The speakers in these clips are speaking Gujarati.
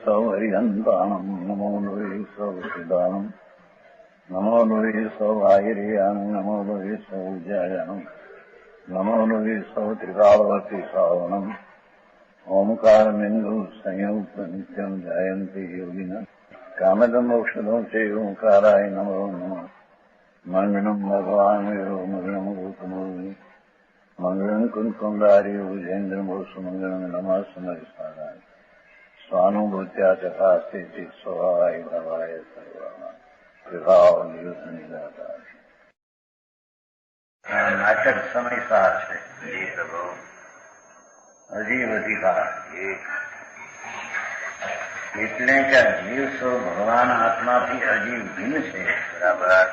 સૌ હરિહંતાણમ નમો લોહી સૌ સિદ્ધાનમ નમો લોહી સૌ આયર્યાન નમો લોહી સૌ જયાનમ નમો લોહી સૌ ત્રિકાળવતી શ્રાવણમ ઓમકાર બિંદુ સંયુક્ત નિત્યમ જયંતી યોગિના કામદમ ઔષધો છે ઓંકારાય નમો નમઃ મંગળમ ભગવાન મંગળમ ગૌતમોની મંગળમ કુંકુંડારી વિજેન્દ્રમોસુ મંગળમ નમઃ સમયસારાય સ્વાનુભૂત્યા ચકાસ્તે સ્વાય ભવાય સર્વા વિભાવ નિયુદ્ધ નિરાકાર. નાટક સમયસાર છે અજીબ અધિકાર એટલે કે જીવ તો ભગવાન આત્માથી અજીવ ભિન્ન છે. બરાબર.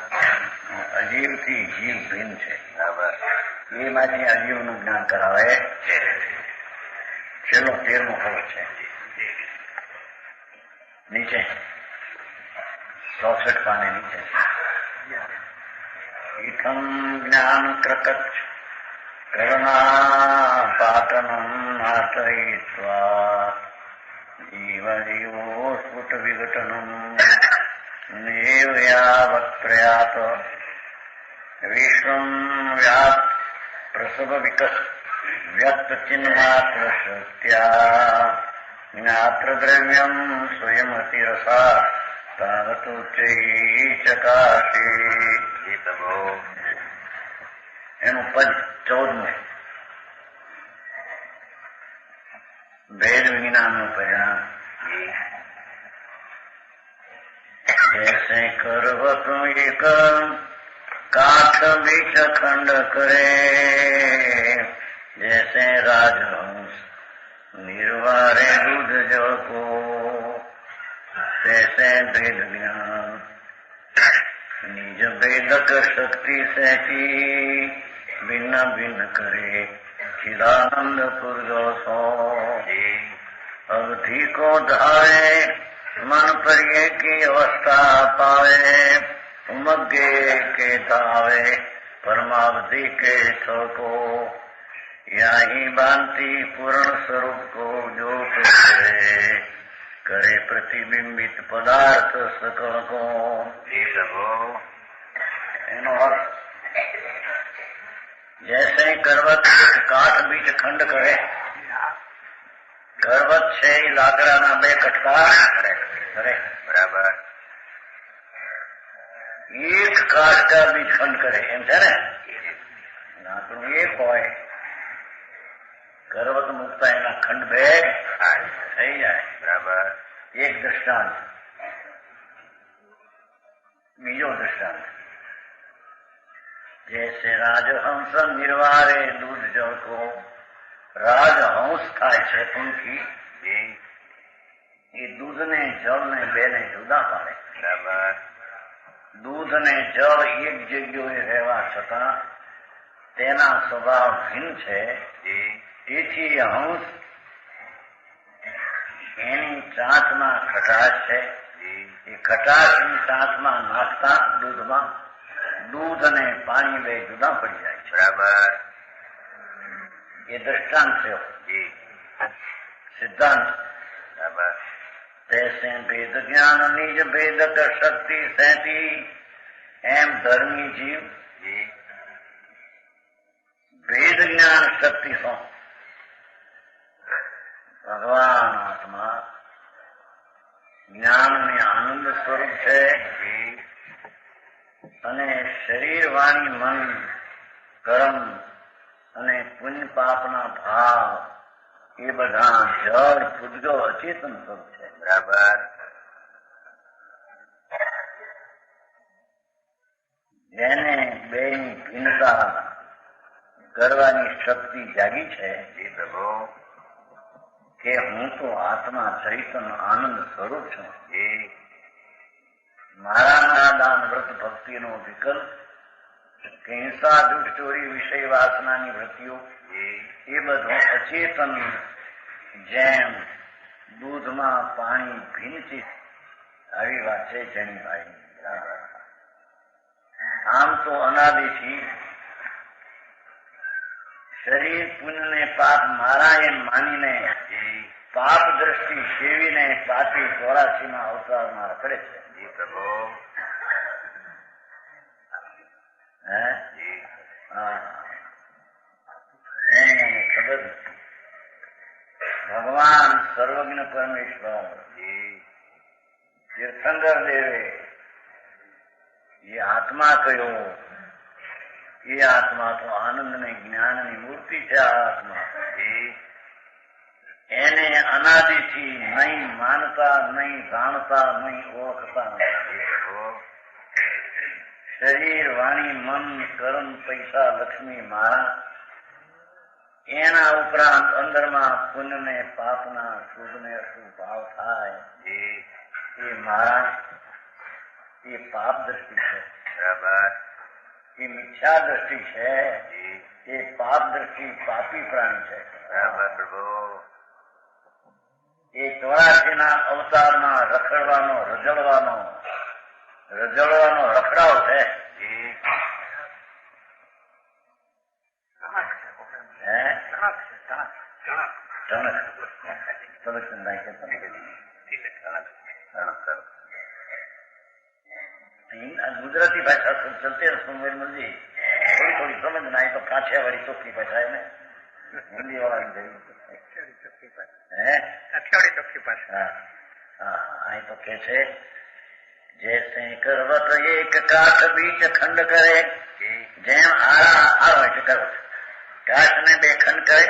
અજીવથી જીવ ભિન્ન છે. બરાબર. એમાંથી અજીવનું જ્ઞાન કરાવે છે. છેલ્લો 13મો ખબર છે નીચે 64 પાને નીચે ઇથમ જ્ઞાન ક્રકચ કરુણા પાટનમ નાટયિત્વા જીવજીવો સ્ફુટ વિઘટનમ નૈવ યાવત પ્રયાત વિશ્વમ વ્યાપ પ્રસવ વિકસ વ્યક્ત ચિન્માત્ર સત્યા જ્ઞાત્ર દ્રવ્યમ સ્વયમતિ રસા તાવતો ચકાશી. એનું પદ 14 ભેદ વિજ્ઞાનનું પરિણામ. જૈસે કરવત એક કાઠ બીચ ખંડ કરે જૈસે રાજહંસ નિર્વારે દૂધ જળ કો तैसे भेद ज्ञान निज भेदक शक्ति सहती भिन्न भिन्न करे चिदानंद पुरजो सो अवधि को धारे मन परिये की अवस्था पावे उमगे के धावे परमावधि के ठोको यही बांति पूर्ण स्वरूप को जो करे प्रतिबिंबित पदार्थ सकल को. એનો અર્થ જૈસે કરવત કાઠ બીજ ખંડ કરે. કરવત છે એ લાકડાના 2 કટકા કરે. બરાબર. એક કાઠ કા બીજ ખંડ કરે એમ છે ને. લાકડું એક હોય કરવત મુકતા એના ખંડ 2 થઈ જાય. બરાબર. એક દ્રષ્ટાંત. બીજો દ્રષ્ટાંત જૈસે રાજહંસ નિર્વારે દૂધ જળ કો. રાજહંસ થાય છે પંખી એ દૂધને જળને 2ને જુદા પાડે. બરાબર. દૂધ ને જળ એક જગ્યાએ રહેવા છતાં તેના સ્વભાવ ભિન્ન છે. તેથી હંસ એની ચાંચમાં ખટાશ છે. એ ખટાશની ચાંચમાં નાખતા દૂધમાં દૂધ અને પાણી 2 જુદા પડી જાય છે. બરાબર. એ દ્રષ્ટાંત છે. સિદ્ધાંત. બરાબર. તૈસે ભેદ જ્ઞાન નિજ ભેદક શક્તિ સહેતી એમ ધર્મી જીવ ભેદ જ્ઞાન શક્તિ સો ભગવાન આત્મા જ્ઞાન ને આનંદ સ્વરૂપ છે અને શરીર વાણી મન કર્મ અને પુણ્ય પાપના ભાવ એ બધા જળ પૂજ્યો અચેતન સ્વરૂપ છે. બરાબર. જેને 2ની ભિન્નતા કરવાની શક્તિ જાગી છે કે હું તો આત્મા ચૈતન આનંદ સ્વરૂપ છું. મારા દાન વ્રત ભક્તિનો વિકલ્પ કે હિંસા દુષ્ટ ચોરી વિષય વાસનાની વૃત્તિઓ એ બધું અચેતન જેમ દૂધમાં પાણી ભિન્ન છે આવી વાત છે જણીભાઈ. આમ તો અનાદિથી શરીર પુણ્ય ને પાપ મારા એમ માનીને પાપ દ્રષ્ટિ સેવીને પાપી 84 અવતારમાં રખડે છે. જી પ્રભુ. હે હા એને ખબર નથી. ભગવાન સર્વજ્ઞ પરમેશ્વર તીર્થંકર દેવે એ આત્મા કયો? એ આત્મા તો આનંદ ને જ્ઞાનની મૂર્તિ છે. આ આત્મા એને અનાદિથી નહીં માનતા, નહીં જાણતા, નહીં ઓળખતા નથી. શરીર, વાણી, મન, કર્મ, પૈસા, લક્ષ્મી મારા, એના ઉપરાંત અંદરમાં પુણ્ય ને પાપના શુભ ને અશુભ ભાવ થાય એ મારા, એ પાપ દ્રષ્ટિ છે. બરાબર. એ મિથ્યા દ્રષ્ટિ છે. એ પાપ દ્રષ્ટિ પાપી પ્રાણી છે. બરાબર પ્રભુ. એ 84 અવતારમાં રખડવાનો, રજળવાનો રખડાવ છે. ગુજરાતી ભાષા ચલતે સુમેરમલજી થોડી થોડી સમજ ના તો કાઠિયાવાડી ચોખ્ખી ભાષા ને હિન્દી વાળાની અહીં તો કે છે જૈસે કરવત એક કાઠ બીચ ખંડ કરે, જેમ આરો એટલે કરવત કાઠને 2 ખંડ કરે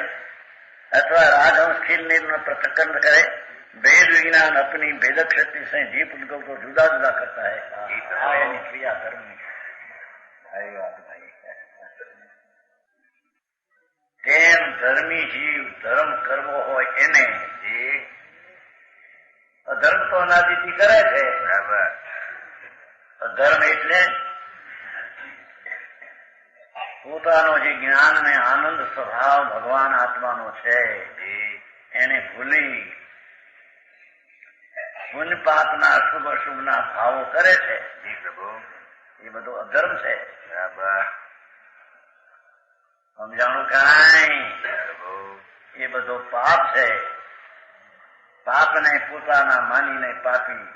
અથવા રાજહંસ ખીલનો પૃથક્કંડ કરે, भेद विज्ञान अपनी भेदक शक्ति से जीव उनको को जुदा जुदा करता है. क्रिया धर्म आई बात भाई. તેમ ધર્મી જીવ ધર્મ કરવો હોય એને અધર્મ તો અનાદિથી કરે છે. બરાબર. અધર્મ એટલે પોતાનો જે જ્ઞાન ને આનંદ સ્વભાવ ભગવાન આત્માનો છે એને ભૂલી પુણ્ય પાપના શુભ અશુભના ભાવો કરે છે. એ બધો અધર્મ છે. બરાબર. સમજાણું કાંઈ? એ બધો પાપ છે. પાપને પોતાના માનીને પાપી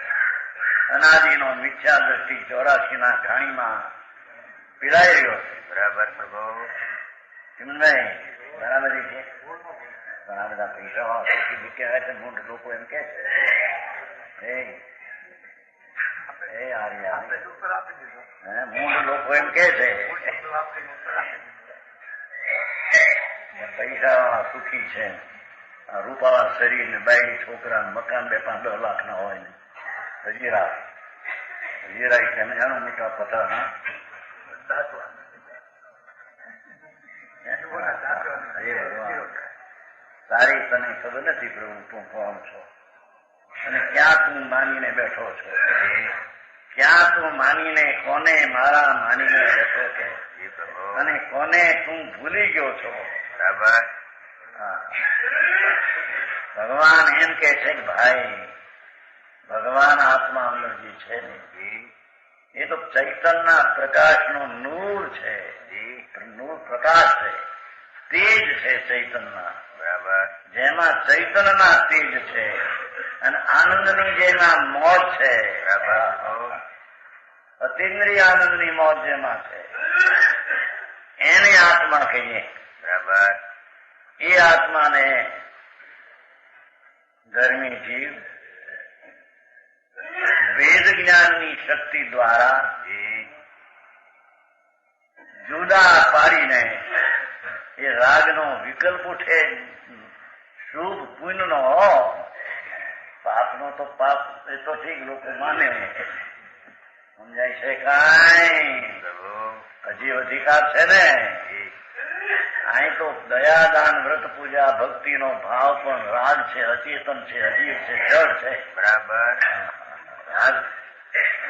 અનાદિનો મિથ્યા દ્રષ્ટિ 84 ઘાણીમાં પીડાઈ રહ્યો છે. બરાબર પ્રભુ. ચિમનભાઈ બરાબર છે. ઘણા બધા પૈસા કહેવાય છે. મૂળ લોકો એમ કે છે મૂળ લોકો એમ કે છે પૈસા વાળા સુખી છે. રૂપાળા શરીર ને બાયડી છોકરા મકાન 2-5-10 લાખ ના હોય ને હજીરા કેમ જાણો મોટા પથરા તારી તને ખબર નથી પ્રભુ તું કોણ છો અને ક્યાં તું માનીને બેઠો છો? ક્યાં તું માનીને કોને મારા માનીને બેઠો છો અને કોને તું ભૂલી ગયો છો? બરાબર. ભગવાન એમ કે છે કે ભાઈ ભગવાન આત્મા અંદર જે છે ને એ તો ચૈતનના પ્રકાશનો નૂર છે. નૂર પ્રકાશ છે, તેજ છે ચૈતનના. બરાબર. જેમાં ચૈતનના તેજ છે અને આનંદની જેમાં મોજ છે. બરાબર. અતિન્દ્રિય આનંદની મોજ જેમાં છે એને આત્મા કહીએ. બરાબર. એ આત્માને ધર્મી જીવ વેદ જ્ઞાનની શક્તિ દ્વારા જુદા પાડીને એ રાગનો વિકલ્પ ઉઠે, શુભ પુણ્યનો, પાપનો તો પાપ એ તો ઠીક લોકો માને. સમજાય છે કાંઈ? હજી અધિકાર છે ને. અહીં તો દયાદાન વ્રત પૂજા ભક્તિનો ભાવ પણ રાગ છે, અચેતન છે, અજીવ છે, જળ છે. બરાબર.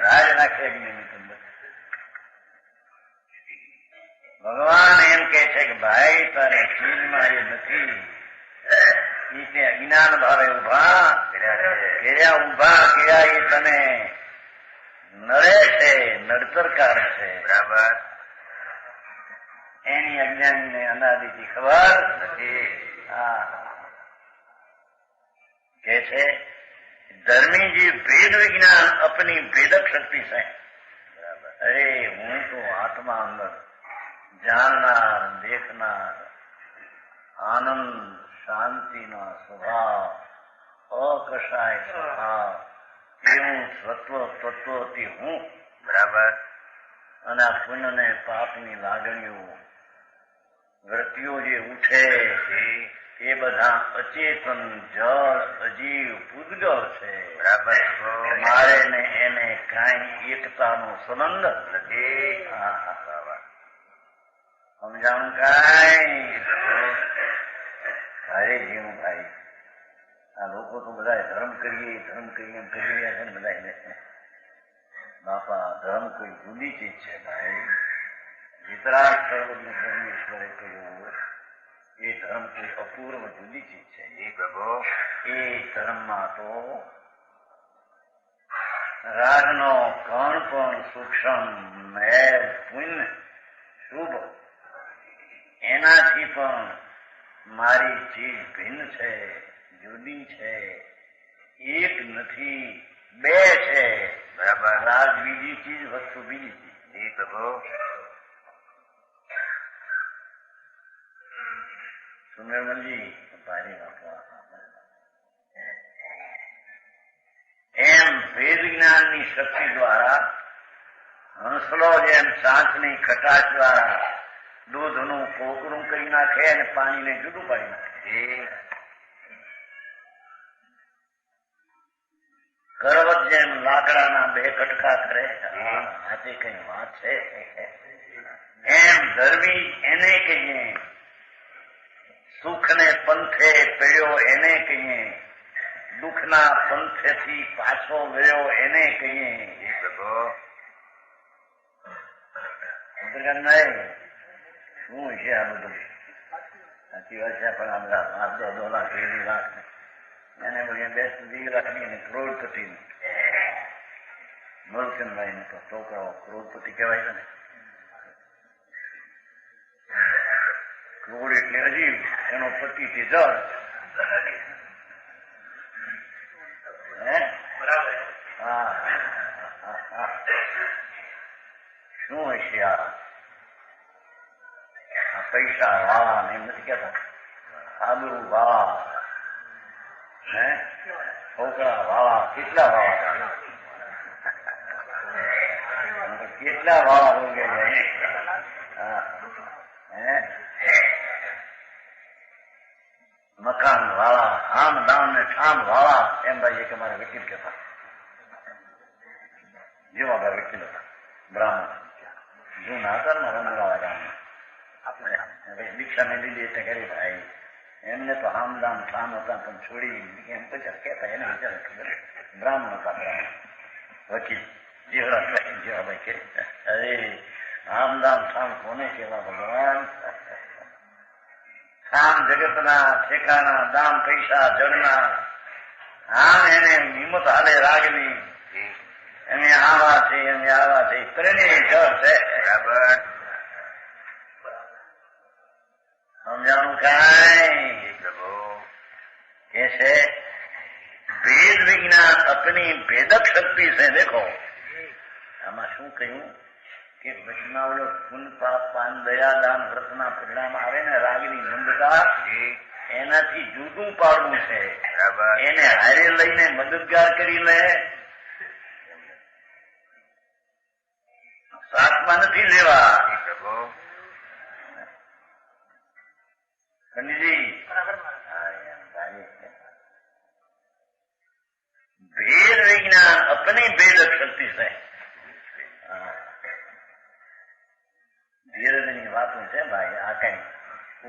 રાજ નાખે ભગવાન એમ કે છે કે ભાઈ તારે ચીજમાં એ નથી. એ અજ્ઞાન ભાવે ઉભા કર્યા એ તને નડે છે, નડતરકાર છે. બરાબર. એની અજ્ઞાનીને અનાદિથી ખબર નથી. કે છે ધર્મી जी भेद विज्ञान अपनी भेदक शक्ति से अरे હું તો આત્મા અંદર જાણનાર દેખનાર આનંદ શાંતિનો સ્વભાવ અકશાય સ્વભાવ એવું તત્વથી હું બરાબર. અને આ પુણ્ય ને પાપની લાગણીઓ વૃત્તિઓ જે ઉઠે એ બધા અચેતન જળ અજીવ પૂતગલ છે. બરાબર. મારે ને એને કાંઈ એકતાનો સંબંધ નથી. સમજાણું કાંઈ અરે જીવું ભાઈ આ લોકો તો બધા ધર્મ કરીએ કરી રહ્યા છે ને બધા બાપા ધર્મ કોઈ જુદી ચીજ છે ભાઈ. વિતરાગ સર્વજ્ઞ પરમેશ્વરે કહ્યું એ ધર્મ કોઈ અપૂર્વ જુદી ચીજ છે. જી પ્રભુ. એ ધર્મમાં તો રાગનો કણ પણ સૂક્ષ્મ મેલ પુણ્ય શુભ એનાથી પણ મારી ચીજ ભિન્ન છે, જુદી છે, એક નથી, બે છે. બરાબર. રાગ બીજી ચીજ, વસ્તુ બીજી ચીજ. જી પ્રભુ. સુંદરમલજી ભારી વાપવા એમ વેદ જ્ઞાનની શક્તિ દ્વારા હંસલો જેમ ચાંચની ખટાશ દ્વારા દૂધનું કોકરું કરી નાખે અને પાણીને જુદું પાડી નાખે. કરવત જેમ લાકડાના બે કટકા કરે. આજે કઈ વાત છે. એમ ધર્મી એને કહીએ, સુખને પંથે પડ્યો એને કહીએ, દુઃખના પંથેથી પાછો ગયો એને કહીએ. નહીં શું છે આ બધું? સાચી વાત છે. પણ આ બધા 5-10 લાખ 20 લાખ એને બધી બેસ્ટ 20 લાખની અને કરોડપતિ મુલકનભાઈ ને તો છોકરાઓ કરોડપતિ કહેવાય છે ને. કરોડ એટલે અજીબ, એનો પતિથી જળ. શું હશે આ પૈસા વાળા ને એમ નથી કેતા, આબરૂ વાળા, છોકરા વાળા, કેટલા વાળા કેટલા વાળા રોગે મકાન વાળા, આમ દામ ને ઠામ વાળા. એમ ભાઈ એક અમારા વકીલ કહેતા, જેવા ભાઈ વકીલ હતા, બ્રાહ્મણ જૂના હતા ને રંગવાળા ગામમાં. દીક્ષાને લીધી એટલે કરી ભાઈ એમને તો આમદામ ઠામ હતા પણ છોડી એમ પછી કહેતા એને વિચાર ખબર બ્રાહ્મણ હતા, બ્રાહ્મણ વકીલ જેવાભાઈ કે અરે આમદામ ઠામ કોને કેવા ભગવાન? કામ જગતના ઠેકાના, દામ પૈસા જળના, આમ એને હિંમત હાલે રાગની, એને આવા છે એને આવા છે, ત્રણેય જળ છે. બરાબર. સમજાણું કાંઈ? કે છે ભેદ વિજ્ઞાન અપની ભેદક શક્તિ છે. દેખો આમાં શું કહ્યું કે વચમાં ઓલો પુન પાપ પાન દયા દાન વ્રતના પરિણામ આવે ને રાગની મંદતા, એનાથી જુદું પાડવું છે. એને હારે લઈને મદદગાર કરી લે, સાથમાં નથી લેવા. भेद विज्ञान अपनी भेदक शक्ति से ધીરજ ની વાતો છે ભાઈ. આ કઈ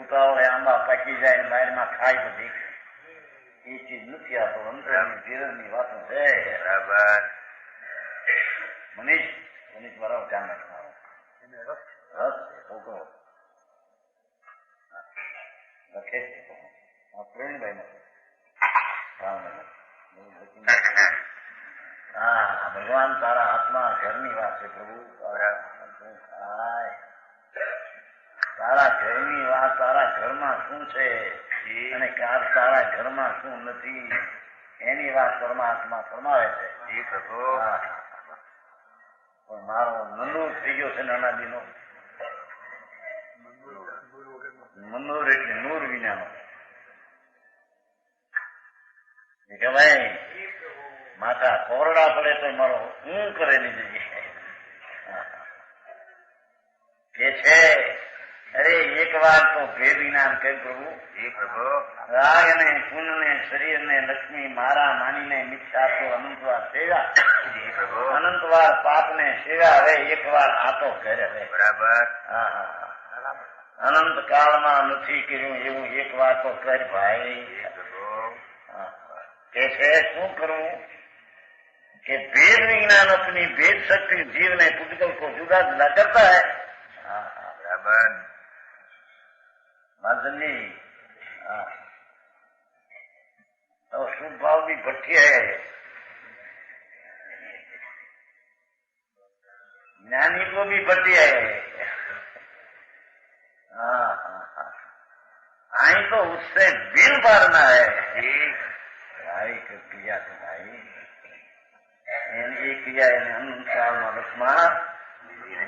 ઉતાવળે આંબા પાકી જાય ને બહારમાં ખાય બધી એ ચીજ નથી. આ તો અંતરની ધીરજ ની વાતો છે. બરાબર. મનીષ બરાબર ધ્યાન રાખવા રસ છોકરો લખે છે પ્રવીણભાઈ નથી. હા ભગવાન તારા હાથમાં ઘરની વાત છે પ્રભુ. તારા ઘરની વાત, તારા ઘરમાં શું છે અને તારા ઘરમાં શું નથી એની વાત પરમાત્મા ફરમાવે છે. જી પ્રભુ. પણ મારો મનૂર થઈ ગયો છે નાનાદીનો. મનૂર એટલે નૂર વિનાનો. કે ભાઈ માથા કોરડા પડે તો મારો હું કરેલી જઈએ કે છે. અરે એક વાર તો ભેદ જ્ઞાન કહે પ્રભુ. જી પ્રભુ. રાગ ને પુન ને શરીર ને લક્ષ્મી મારા માનીને મિથ્યા તો અનંતવાર સેવા. જી પ્રભુ. અનંતવાર પાપ ને સેવા. હવે એક વાર આ તો ઘરે હવે બરાબર. અનંત કાળમાં નથી કર્યું એવું એક વાર તો કર ભાઈ. જી પ્રભુ. કે છે શું કરવું કે भेद विज्ञान अपनी भेद शक्ति जीव ने पुद्गल को जुदा जुदा करता है. बराबर. माधुरी तो शुभ भाव भी भट्टी है. ज्ञानी को भी भट्टी है. आई तो उससे बिल पारना है. भाई क्रिया तो भाई એની ક્રિયા એને અનુસારમાં રસમાં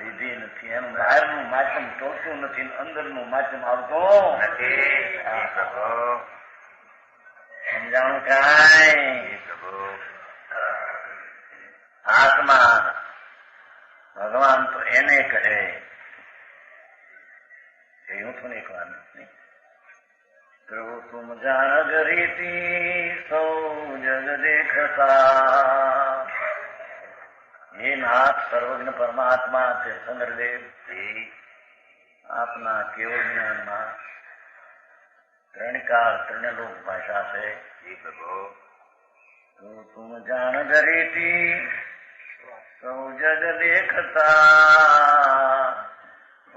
લીધી નથી. એનું બહારનું માધ્યમ તોડતું નથી, અંદરનું માધ્યમ આવતો નથી. સમજાણું કાંઈ? આત્મા ભગવાન તો એને કહે એવું તો એક વાર નથી. પ્રભુ તુમ જાણ ગરીતી સૌ જગ દેખતા. ये नाथ सर्वज्ञ परमात्मा तीर्थंकरदेव आपना केवल ज्ञान में त्रणकाल त्रिणलोक भाषा से तो तुम जान धरीती सौ जग देखता.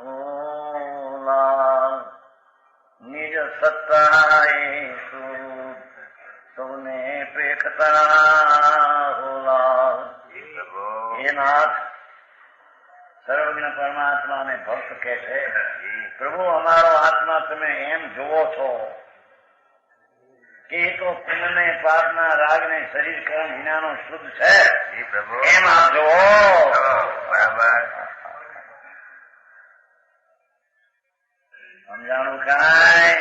ओ लाल निज सत्ताए सौने पेखता. हो लाल हे नाथ સર્વજ્ઞ પરમાત્મા ને ભક્ત કહે છે પ્રભુ અમારો આત્મા તમે એમ જોવો છો કે એ તો પુણ્ય પાપના રાગ ને શરીર કર્મ વિનાનો શુદ્ધ છે. એમ આપ જોવો. બરાબર. સમજાણું કાંઈ?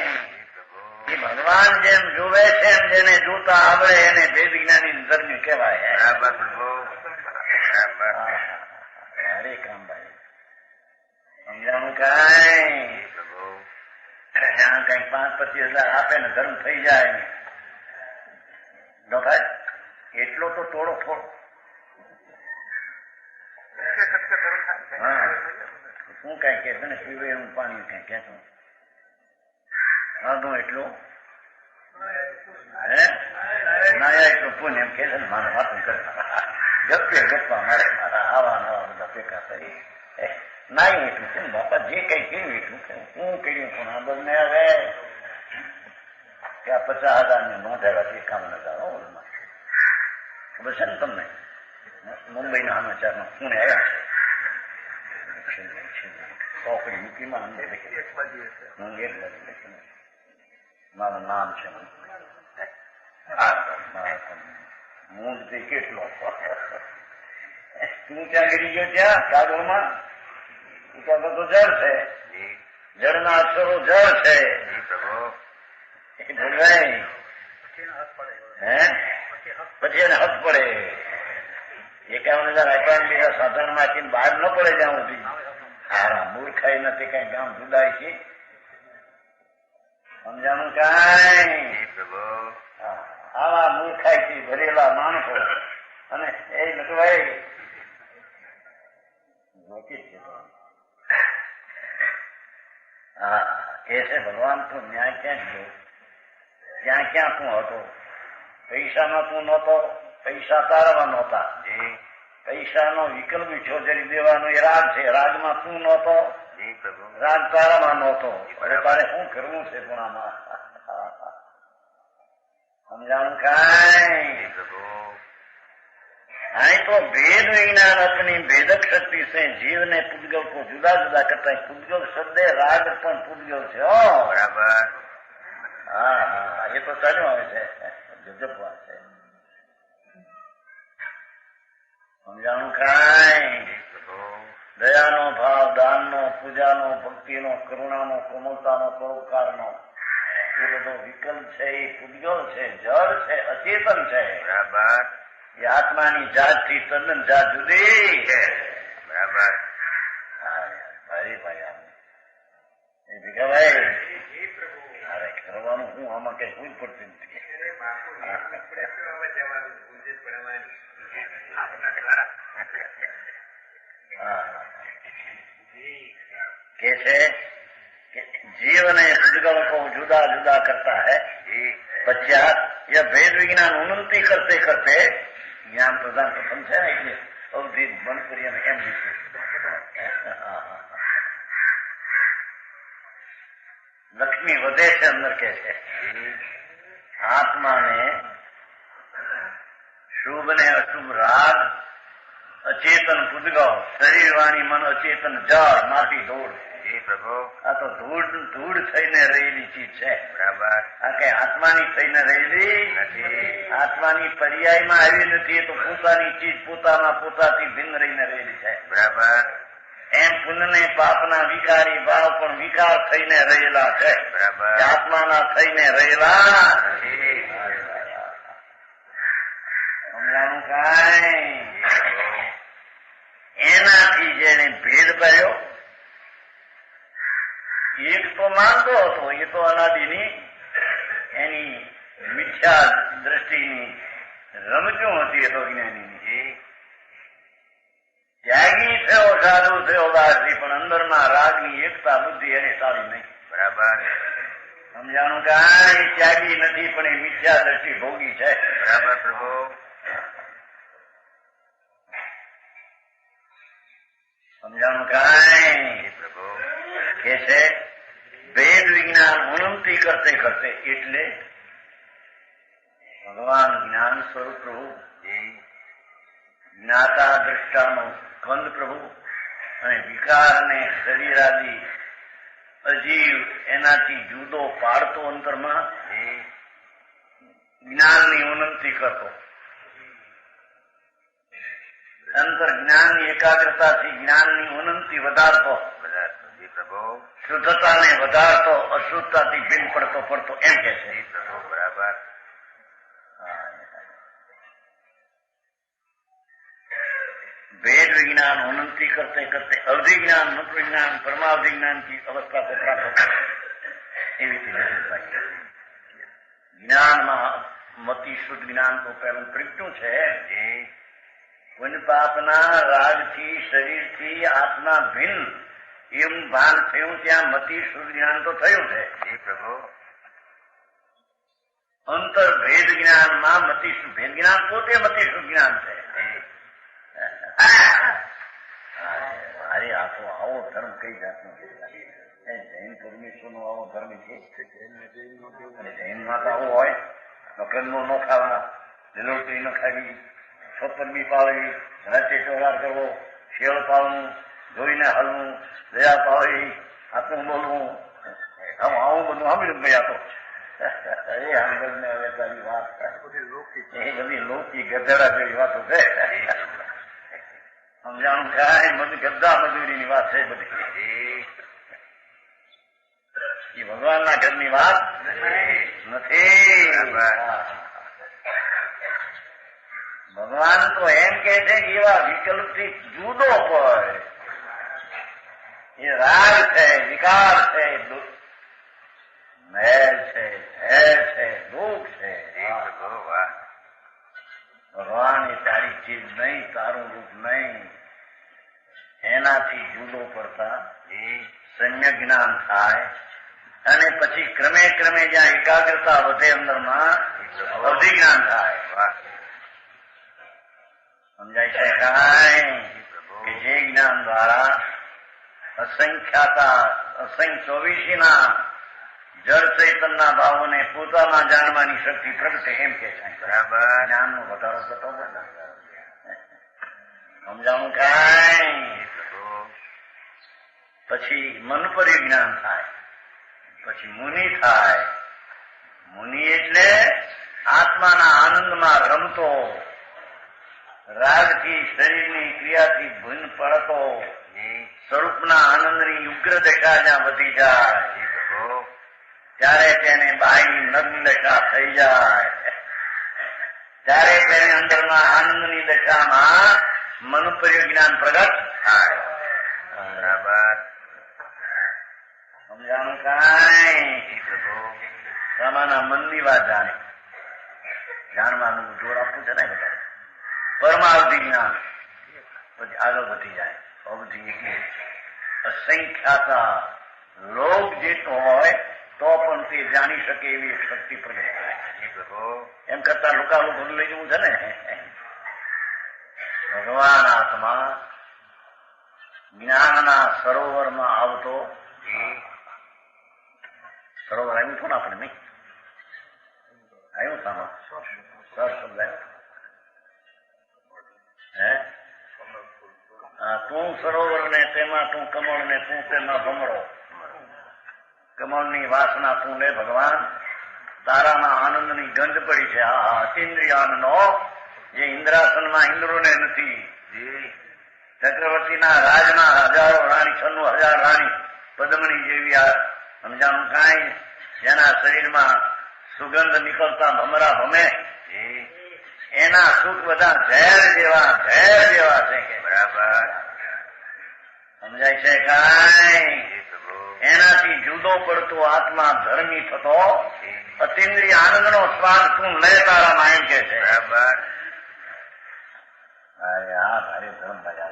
એ ભગવાન જેમ જોવે છે એમ જેને જોતા આવડે એને ભેદ જ્ઞાની ધર્મી કહેવાય. હરે કામભાઈ સમજાણું કાંઈ? જ્યાં કઈ 5-25 હજાર આપે ને ધર્મ થઈ જાય ભાઈ એટલો તો તોડો થોડો. શું કઈ કે છે ને પીવે એવું પાણી કઈ કેતું વાંધો એટલું હે નાયા એટલું પુણ્ય એમ કે છે ને મારે વાતું કરતા ગપ્પા મારે મારા આવા નવા બધા ભેગા થઈ નાઈ એટલું છે ને બાપા જે કઈ કર્યું એટલું હું કર્યું પણ આ બધને હવે કે આ 50,000 ને નોંધાવ્યા એ કામ નતા. ખબર છે ને તમને મુંબઈના સમાચારમાં પુણે આવ્યા છે ચોકડી મૂકીમાં અંદર મારું નામ છે હું કેટલો તું ક્યાં ગરી ગયો ત્યાં કાગળમાં તો જળ છે. જળના અક્ષરો જળ છે. ભૂલવાય હે પછી એને હક પડે. 51,000 આપ્યા બીજા સાધન માંથી બહાર ન પડે જ્યાં સુધી હારા મૂર્ખાઈ નથી કઈ ગામ જુદાય છે. સમજાણું કાંઈ? આવા મૂર્ખાઈથી ભરેલા માણસો અને એ નકવાય નોકીસ છે. હા કે છે ભગવાન તું ન્યાય ક્યાં ગયો? ક્યાં ક્યાં તું હતો? પૈસામાં તું નહોતો, પૈસા તારામાં નહોતા. પૈસાનો વિકલ્પ છોજરી દેવાનો એ રાગ છે. રાજમાં તું નહોતો, રાગ તારામાં નહોતો. હવે તારે શું કરવું છે ગુણામાં? समझाऊं काई? आई तो भेद विज्ञान अपनी भेदक शक्ति से जीव ने पुद्गल को जुदा जुदा करता है. पुद्गल शब्द राग पण पुद्गल છે. બરાબર. હા હા એ તો ચાલ્યું આવે છે. જજબ વાત છે. સમજાણું કાંઈ? દયાનો ભાવ, દાનનો, પૂજાનો, ભક્તિનો, કરુણાનો, કોમળતાનો, પરોપકારનો એ બધો વિકલ્પ છે, એ પૂજ્યો છે, જળ છે, અચેતન છે. બરાબર. એ આત્માની જાતથી તદ્દન જાત જુદી છે. બરાબર. ભાઈ એ ભીખાભાઈ અરે કરવાનું હું આમાં કઈ કોઈ પડતી નથી. कैसे जीव ने पुद्गल को जुदा जुदा करता है. पश्चात यह भेद विज्ञान उन्नति करते करते ज्ञान प्रदान प्रथम है એટલે અવધિ બંધ કરી અને એમ લીધું. લક્ષ્મી વધે છે અંદર કે છે આત્માને શુભ ને અશુભ રાગ, અચેતન પૂદગલ, શરીર વાણી મન અચેતન જળ, માટી ધૂળ. પ્રભુ આ તો ધૂળ થઈને રહેલી ચીજ છે. બરાબર. આ કઈ આત્માની થઈને રહેલી નથી. આત્માની પર્યાયમાં આવી નથી. એ તો પોતાની ચીજ પોતાના પોતાથી ભિન્ન રહીને રહેલી છે. બરાબર. એમ પુણ્ય પાપના વિકારી ભાવ પણ વિકાર થઈને રહેલા છે. બરાબર. આત્માના થઈને રહેલા સમજાણું કાંઈ? એનાથી જેને ભેદ કર્યો એક તો માનતો હતો, એ તો અનાદિની એની મિથ્યા દ્રષ્ટિની રમતું હતી. એ તો જ્ઞાનીની ત્યાગી થયો, સાધુ થયો બહારથી, પણ અંદરમાં રાગની એકતા બુદ્ધિ એને સારી નહીં. બરાબર. સમજાણું કાંઈ? ત્યાગી નથી પણ એ મિથ્યા દ્રષ્ટિ ભોગી છે. બરાબર પ્રભુ. સમજાણું કાંઈ? પ્રભુ કે છે વેદ વિજ્ઞાન ઉન્નતિ કરતે કરતે એટલે ભગવાન જ્ઞાન સ્વરૂપ પ્રભુ, જ્ઞાતા દ્રષ્ટાનો સ્કંદ પ્રભુ અને વિકારને શરીરાદી અજીવ એનાથી જુદો પાડતો અંતરમાં જ્ઞાનની ઉન્નતિ કરતો, અંતર જ્ઞાનની એકાગ્રતાથી જ્ઞાનની ઉન્નતિ વધારતો, પ્રભુ શુદ્ધતાને વધારતો, અશુદ્ધતાથી ભિન્ન પડતો પડતો એમ કે છે. પ્રભુ બરાબર. वेद विज्ञान उन्नति करते करते अवधि ज्ञान, मंत्र विज्ञान, परमावधि ज्ञान की अवस्था को प्राप्त होता है. એવી જ્ઞાનમાં મતિ શુદ્ધ જ્ઞાન તો પહેલું પ્રગટ્યું છે. પુણ્ય પાપના રાગથી શરીરથી આત્મા ભિન્ન એમ ભાન થયું, ત્યાં મતિ શુદ્ધ જ્ઞાન તો થયું છે. પ્રભુ અંતર ભેદ જ્ઞાનમાં મતિ શુદ્ધ ભેદ જ્ઞાન પોતે મતિ શુદ્ધ જ્ઞાન છે. અરે આ તો આવો ધર્મ કઈ જાતનો છે? જૈન પરમેશ્વર નો આવો ધર્મ છે? જૈનમાં તો આવું હોય, નકરનો ન ખાવા, લીલોતરી ન ખાવી, છોપરમી પાળવી, રાતે ચોરાર કરવો, શેળ પાળવું, જોઈને હલવું, દયા પાળવી, આટલું બોલવું, આવું બધું સાંભળ્યું ગયા તો એ સાંભળને હવે તારી વાત એ બધી લોકિક ગધેડા જેવી વાતો છે. સમજાણું કાંઈ? બધી ગધા મજૂરીની વાત છે બધી. એ ભગવાનના ઘરની વાત નથી. ભગવાન તો એમ કે છે કે એવા વિકલ્પથી જુદો પડે. એ રાગ છે, વિકાર છે, મેલ છે, ઝેર છે, દુઃખ છે. ભગવાન એ તારી ચીજ નહીં, તારું રૂપ નહીં. એનાથી જુદો પડતા સમ્યક જ્ઞાન થાય અને પછી ક્રમે ક્રમે જ્યાં એકાગ્રતા વધે અંદરમાં અવધિ જ્ઞાન થાય. સમજાય છે કાંઈ? કે જે જ્ઞાન દ્વારા અસંખ્ય 24ના જળ ચૈતનના ભાવોને પોતામાં જાણવાની શક્તિ પ્રગટે એમ કે છે. બરાબર. જ્ઞાનનો વધારો થતો બધા સમજાણું કાંઈ? પછી મન પરિજ્ઞાન થાય, પછી મુનિ થાય. મુનિ એટલે આત્માના આનંદમાં રમતો, રાગથી શરીરની ક્રિયાથી ભૂન પડતો સ્વરૂપના આનંદની ઉગ્ર દશા જ્યાં વધી જાય ત્યારે તેને બાહ્ય નગ્ન દશા થઈ જાય, ત્યારે તેને અંદરના આનંદની દશામાં મનુપર્ય જ્ઞાન પ્રગટ થાય. બરાબર. સમજાણું કાંઈ? સામાના મનની વાત જાણે, જાણવાનું જોર આપવું છે ને બધા. પરમાવધિ જ્ઞાન પછી આગળ વધી જાય. અવધિ એટલે અસંખ્યાતા લોક જેટલો હોય તો પણ તે જાણી શકે એવી એક શક્તિ પ્રગટ થાય. એમ કરતા લોકાલું બધું લઈ જવું છે ને. ભગવાન આત્મા જ્ઞાનના સરોવરમાં આવતો, સરોવર આવ્યું હતું ને આપણે નહીં આવ્યું સામા સર શબ્દ તું સરોવર ને તેમાં તું કમળ ને તું તેમાં ભમરો, કમળની વાસના તું લે ભગવાન, તારામાં આનંદની ગંધ પડી છે. હા અતિન્દ્રિય આનંદનો જે ઇન્દ્રાસનમાં ઇન્દ્રોને નથી, ચક્રવર્તીના રાજના હજારો રાણી, 96,000 રાણી પદ્મણી જેવી આ સમજાણું કાંઈ, જેના શરીરમાં સુગંધ નીકળતા ભમરા ભમે, એના સુખ બધા ઝેર જેવા છે કે બરાબર સમજાય છે કાંઈ? એનાથી જુદો પડતો આત્મા ધર્મી થતો અતિન્દ્રિય આનંદનો સ્વાદ તું લે તારા માઇન્ડ કે છે બરાબર. હા ભારે ધર્મ ભાઈ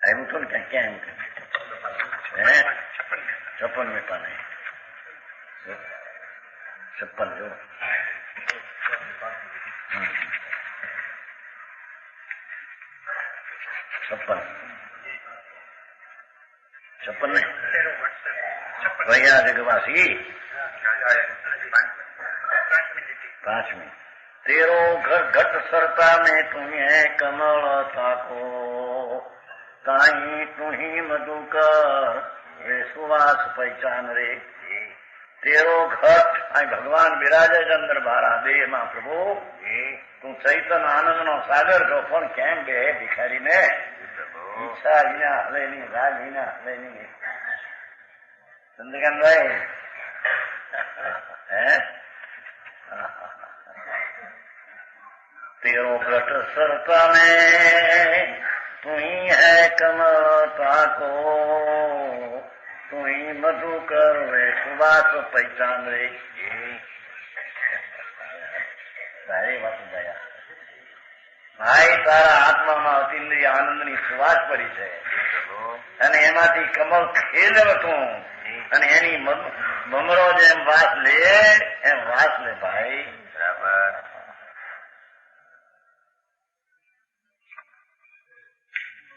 આવ્યું હતું ને ક્યાં આવ્યું? 56 में पाने 56 जो 56 ને भैया जगवासी 5वीं तेरो घर घट सरता में तुम्हें कमल ताको ताई तुही मधुकर वे सुवास पहचान रे. तेरो घट आ भगवान બિરાજે છે અંદર બારા દેહમાં. પ્રભુ તું ચૈતન આનંદ નો સાગર છો, પણ કેમ બે ભિખારી ને ઈચ્છા વિના હલે નહીં, રાગ વિના હલે નહીં. ચંદ્રકાંતભાઈ तेरो घट सरता में तू ही है कमलता को तू ही मधुकर वे सुवास पहचान रे. સારી વાત ગયા ભાઈ, તારા આત્મામાં અતિન્દ્રિય આનંદની સુવાસ પડી છે અને એમાંથી કમળ ખેલવ તું, અને એની ભમરો જેમ વાસ લે એમ વાસ લે ભાઈ બરાબર.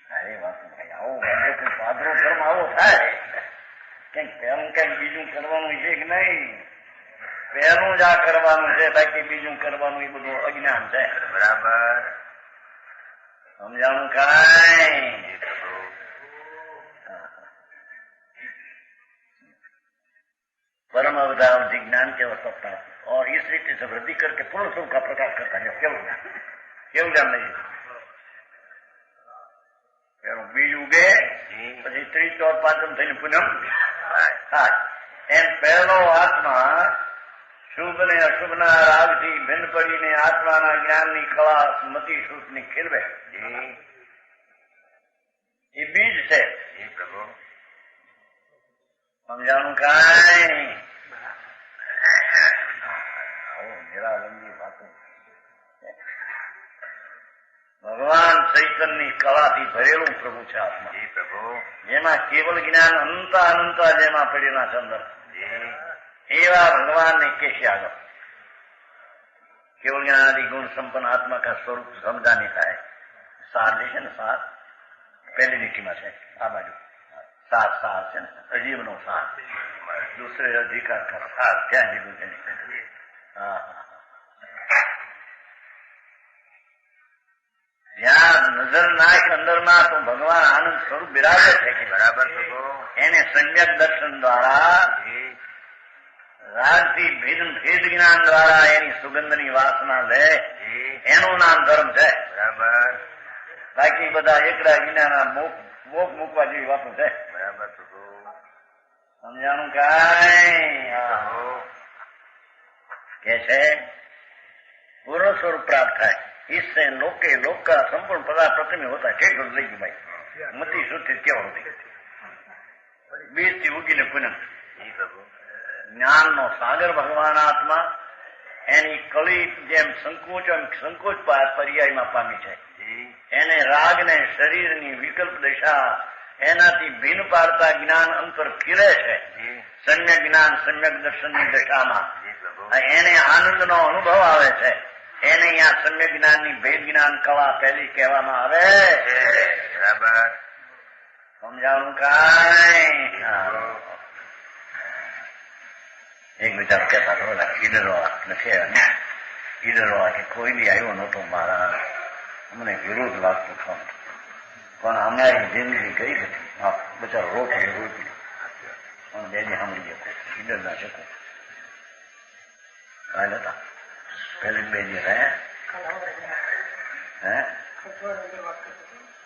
સારી વાત ભાઈ, આવું પાદરો ધર્મ આવો થાય કંઈક પહેલું કંઈક બીજું કરવાનું છે કે નહીં? પહેલું જ આ કરવાનું છે, બાકી બીજું કરવાનું એ બધું અજ્ઞાન છે બરાબર. સમજાણું કાંઈ? परम अवधि ज्ञान के वसता और इस रीति से वृद्धि करके पूर्ण स्वरूप का प्रकाश करता है. केवल ज्ञान नहीं, बीज उगे પછી 3 4 5 થઈને પૂનમ થાય. એમ પહેલો આત્મા શુભ ને અશુભના રાગથી ભિન્ન પડીને આત્માના જ્ઞાનની કળા મતિ સૂચની ખીલવે એ બીજ છે. સમજાણું કાંઈ? નિરાલંબી વાતો. ભગવાન ચૈતનની કળાથી ભરેલું પ્રભુ છે આત્મા. પ્રભુ જેમાં કેવલ જ્ઞાન અનંતા જેમાં પડેલા છે અંદર, એવા ભગવાનને કેશે આગળ કેવલ જ્ઞાન આદि ગુણ સંપન્ન આત્મા કા સ્વરૂપ સમજાની થાય. સાર જે છે ને, સાર પહેલી લીટીમાં છે આ બાજુ સાર છે ને, અજીવનો સાર, દૂસરે અધિકાર કા સાર ક્યાં લીધું છે? જ્યાં નજર નાખ અંદરમાં તો ભગવાન આનંદ સ્વરૂપ બિરાજે છે કે બરાબર. એને સમ્યક દર્શન દ્વારા રાજથી ભેદ જ્ઞાન દ્વારા એની સુગંધની વાસના લે એનું નામ ધર્મ છે. બરાબર. બાકી બધા એકડા વિનાના મોક મૂકવા જેવી વાતો છે. બરાબર. સમજાણું કાંઈ કે છે પૂર્ણ સ્વરૂપ પ્રાપ્ત થાય. इससे लोके लोक का संपूर्ण पदार्थ प्रतिमे होता है. ठीक लई गई भाई मती शुद्धि क्या होती बीज થી ઉગીને પુનઃ જ્ઞાન નો સાગર ભગવાન આત્મા એની કળી જેમ સંકોચ પર્યાયમાં પામી છે. એને રાગ ને શરીરની વિકલ્પ દશા એનાથી ભિન્ન પાડતા જ્ઞાન અંતર ફીરે છે. સમ્યક જ્ઞાન સમ્યક દર્શનની દશામાં એને આનંદનો અનુભવ આવે છે. એને અહીંયા સમ્યક જ્ઞાનની ભેદ જ્ઞાન કળા પહેલી કહેવામાં આવે. બરાબર. સમજાણું કાંઈ એક બિચારો કહેતા હતો ઈડરો નથી ઈડરો કે કોઈ બી આવ્યો નહોતો મારા અમને વિરોધ લાગતું ખમ પણ અમારી જિંદગી ગઈ હતી. બચારો રોટ રોટી પણ બેને સાંભળી જતો ઈડર ના શકો કાલ હતા પેલી બે જે રહ્યા હે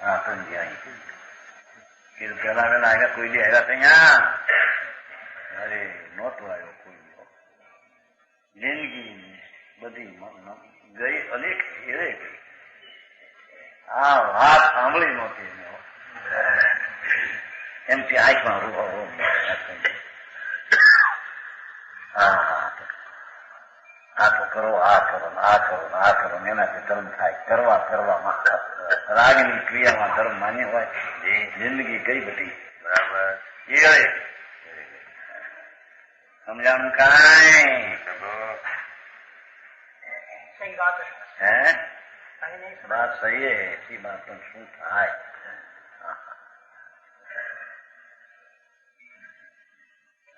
હા પણ જ્યાં પેલા વેલા આવ્યા કોઈ બી આવ્યા ત્યાં અરે નહોતો આવ્યો કોઈ જિંદગી બધી ગઈ અનેક હેરે ગઈ. આ વાત સાંભળી નહોતી એમથી આંખમાં રૂહો આ તો કરો આ કરો આ કરો આ કરો એનાથી ધર્મ થાય. કરવામાં રાગની ક્રિયામાં ધર્મ માન્ય હોય. જિંદગી કઈ બધી બરાબર. સમજાણું કાંઈ હે बात सही है. ऐसी बात तो શું થાય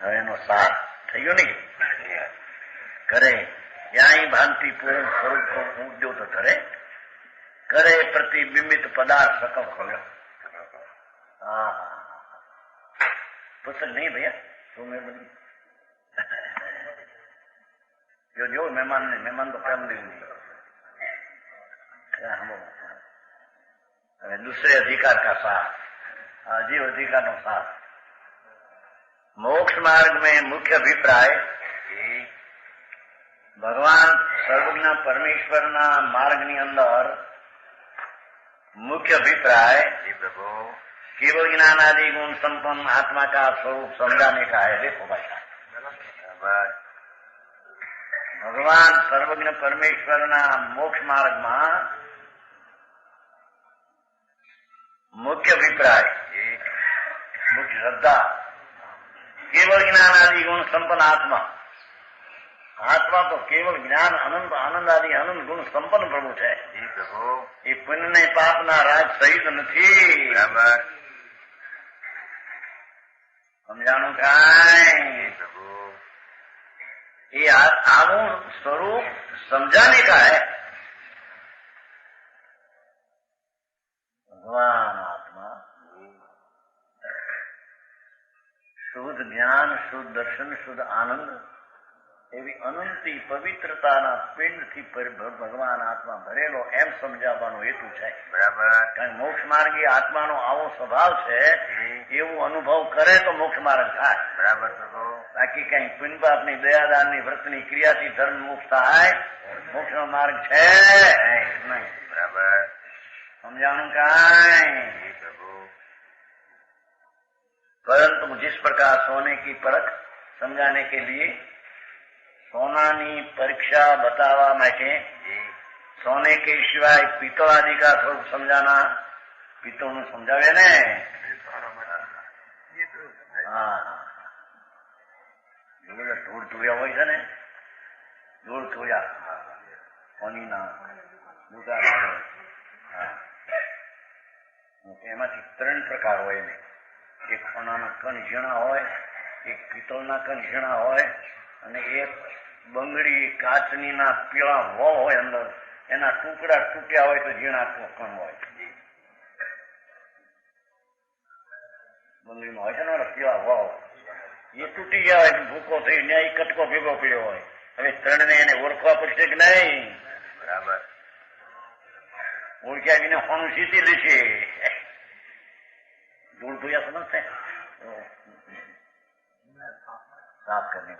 હવે એનો સાર થઈ ગયો ને કરે ક્યાંય ભાંતિ પૂર્ણ સ્વરૂપ ઉદ્યો તો ધરે કરે પ્રતિબિંબિત પદાર્થ સકલ ખોલ્યો. હા પુસ્તક નહીં ભૈયા શું મેં બધી જો મહેમાન તો પ્રેમ નહીં. दूसरे अधिकार का साथ जीव अधिकार नो साथ मोक्ष मार्ग में मुख्य अभिप्राय भगवान सर्वज्ञ परमेश्वर ना मार्ग ની અંદર मुख्य अभिप्राय केवल ज्ञान आदि गुण संपन्न आत्मा का स्वरूप समझाने का है. देखो भाई भगवान सर्वज्ञ परमेश्वर ना मोक्ष मार्ग में मुख्य अभिप्राय मुख्य श्रद्धा केवल ज्ञान आदि गुण संपन्न आत्मा तो केवल ज्ञान अनंत आनंद आदि अनंत गुण संपन्न प्रभु है. ये पुण्य ने पाप ना राज सहित નથી. समझाणु कांई ये आવું स्वरूप समझाने का है. भगवान आत्मा शुद्ध ज्ञान शुद्ध दर्शन शुद्ध आनंद એવી અનંતી પવિત્રતાના પિંડથી ભગવાન આત્મા ભરેલો એમ સમજાવવાનો હેતુ છે. બરાબર. કારણ મોક્ષ માર્ગી આત્માનો આવો સ્વભાવ છે એવું અનુભવ કરે તો મોક્ષ માર્ગ થાય. બરાબર. બાકી કઈ પુણ્યપાપની દયાદાનની વ્રતની ક્રિયાથી ધર્મ મોક્ષ થાય મોક્ષ નો માર્ગ છે નહીં. બરાબર. समझाणु कांई परंतु जिस प्रकार सोने की परख समझाने के लिए सोनानी परीक्षा बतावा માટે सोने के सिवाय पीतल आदि का स्वरूप समझाना पीतल નું સમજાવે ને. હા ધૂળ ધોયા હોય છે ને ધૂળ ધોયા કોનીના દુકાન એમાંથી 3 પ્રકાર હોય ને. એક સોનાના કણ ઝીણા હોય, એક પિત્તળના કણ ઝીણા હોય અને એક બંગડી કાચની ના પીળા વો હોય અંદર એના ટુકડા તૂટ્યા હોય તો ઝીણા કણ હોય. બંગડીમાં હોય છે ને પીળા વો એ તૂટી ગયા હોય ભૂકો થઈ ન્યાય કટકો ભેગો પડ્યો હોય. હવે ત્રણને એને ઓળખવા પડશે કે નહીં? બરાબર. ઓળખ્યા વિના હોનું સીધી લેશે. ધૂળ ધોયા સમજશે સાફ કરીને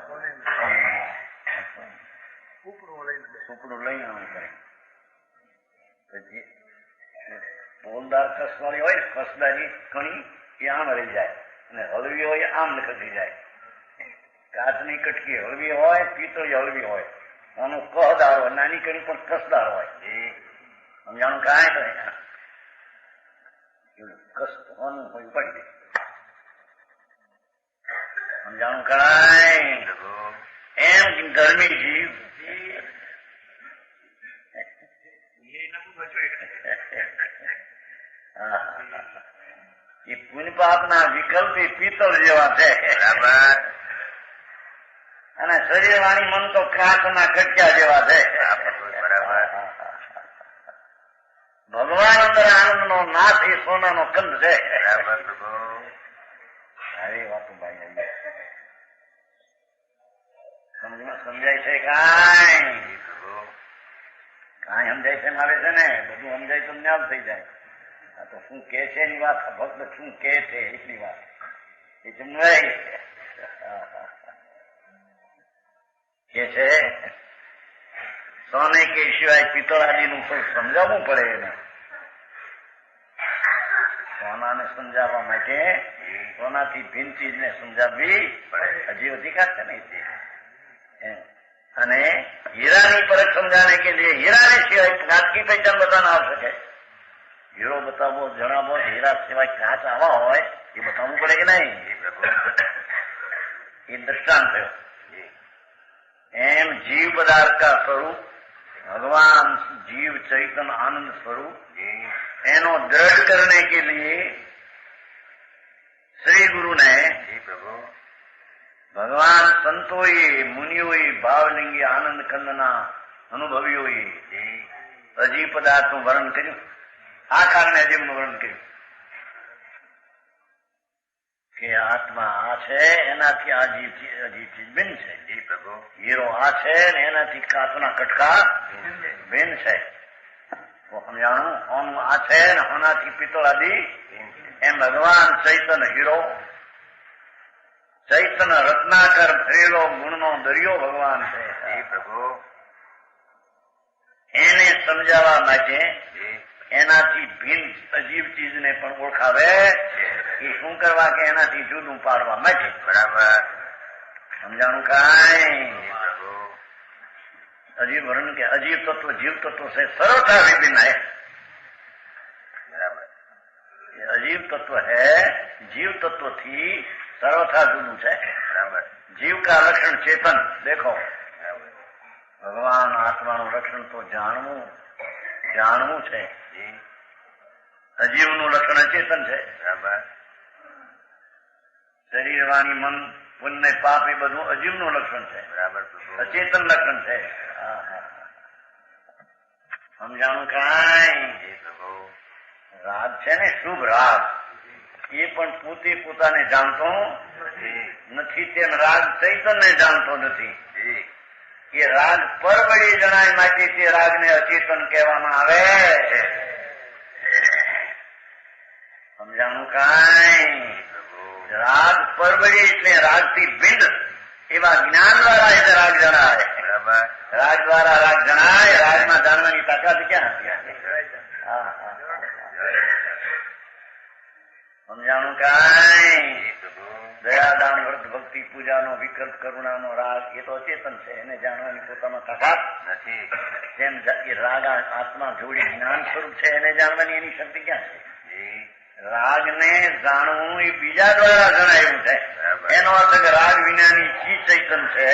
ઉપડું લઈને આવું કરે. પછી પોલદાર કસવાળી હોય ને કસદારી કણી એ આમ રહી જાય અને હળવી હોય આમ ખસી જાય. કાચની કટકી હળવી હોય, પિત્તળી હળવી હોય. આનું કહદાર હોય, નાની કણી પણ કસદાર હોય. સમજાણું કાંઈ તો કસવાનું હોય પડી જાય. સમજાણું કાંઈ એમ ધર્મી જીવ એ પુણ્ય પાપના વિકલ્પ પિત્તળ જેવા છે. અને શરીર વાણી મન તો કાચના કટક્યા જેવા છે. ભગવાન અંદર આનંદનો નાથ એ સોનાનો કંદ છે. સારી વાતો ભાઈ સમજાય છે? કાંઈ સમજાય છે આવે છે ને બધું સમજાય તો જ્ઞાન થઈ જાય. આ તો શું કે છે એની વાત, ભક્ત શું કે છે એટલી વાત એ સમજાય કે છે. સોને કે સિવાય પિત્તળાદીનું પણ સમજાવવું પડે એને. સોનાને સમજાવવા માટે સોનાથી ભિન્ન ચીજને સમજાવવી હજી અધિકાર છે ને. અને હીરાની પરખ समझाने के लिए हीरा ने सिवाय कांच की पहचान बताना आवश्यक है. हीरो बतावो जणावो हीरा सिवाय कांच आवा હોય એ બતાવવું પડે કે નહીં? એ દ્રષ્ટાંત થયો. એમ जीव पदार्थ का स्वरूप भगवान जीव चैतन्य आनंद स्वरूप एनो दृढ़ करने के लिए श्री गुरु ने भगवान संतोए मुनियोए भावलिंगी आनंद कंदना अनुभवीओए अजीव पदार्थનું વર્ણન કર્યું. આ કારણે અજીવનું વર્ણન કર્યું કે આત્મા આ છે એનાથી આ જીવ ચીજ ભિન્ન છે. હીરો આ છે ને એનાથી કાચના કટકા ભિન્ન છે. તો સમજાણું હોનું આ છે ને હોનાથી પિત્તળ આદિ એમ ભગવાન ચૈતન્ય હીરો ચૈતન્ય રત્નાકર ભરેલો ગુણનો દરિયો ભગવાન છે. એને સમજાવવા માટે એનાથી ભિન્ન અજીબ ચીજને પણ ઓળખાવે. એ શું કરવા કે એનાથી જુદું પાડવા માટે. બરાબર સમજાણું કાંઈ? अजीब वर्ण के अजीब तत्व जीव तत्व से सर्वथा विभिन्न है. बराबर. ये अजीब तत्व है जीव तत्व थी सर्वथा जुदू है. बराबर. जीव का लक्षण चेतन देखो. भगवान आत्माનું લક્ષણ તો જાણવું છે. અજીવનું લક્ષણ અચેતન છે. બરાબર. શરીર વાણી મન પુણ્ય પાપ એ બધું અજીવનું લક્ષણ છે. બરાબર. અચેતન લક્ષણ છે. સમજાણું કાંઈ? રાગ છે ને શુભ રાગ એ પણ પોતે પોતાને જાણતો નથી. તેમ રાગ ચૈતન્ય જાણતો નથી. એ રાગ પરવળી જણાય માટે તે રાગને અચેતન કહેવામાં આવે. સમજાણું કાંઈ? રાગ પરવળી એટલે રાગથી ભિન્ન એવા જ્ઞાન દ્વારા એટલે રાગ જણાય. રાગ દ્વારા રાગ જણાય. રાગમાં જાણવાની તાકાત ક્યાં હતી? સમજાણું કાંઈ? દયાદાન વ્રત ભક્તિ પૂજાનો વિકલ્પ કરુણાનો રાગ એ તો અચેતન છે. એને જાણવાની પોતામાં તાકાત નથી. તેમ એ રાગ આત્મા જોડી જ્ઞાન સ્વરૂપ છે. એને જાણવાની એની શક્તિ ક્યાં છે? રાગને જાણવું એ બીજા દ્વારા જણાયું છે. એનો અર્થ કે રાગ વિનાની ચીજ ચૈતન છે.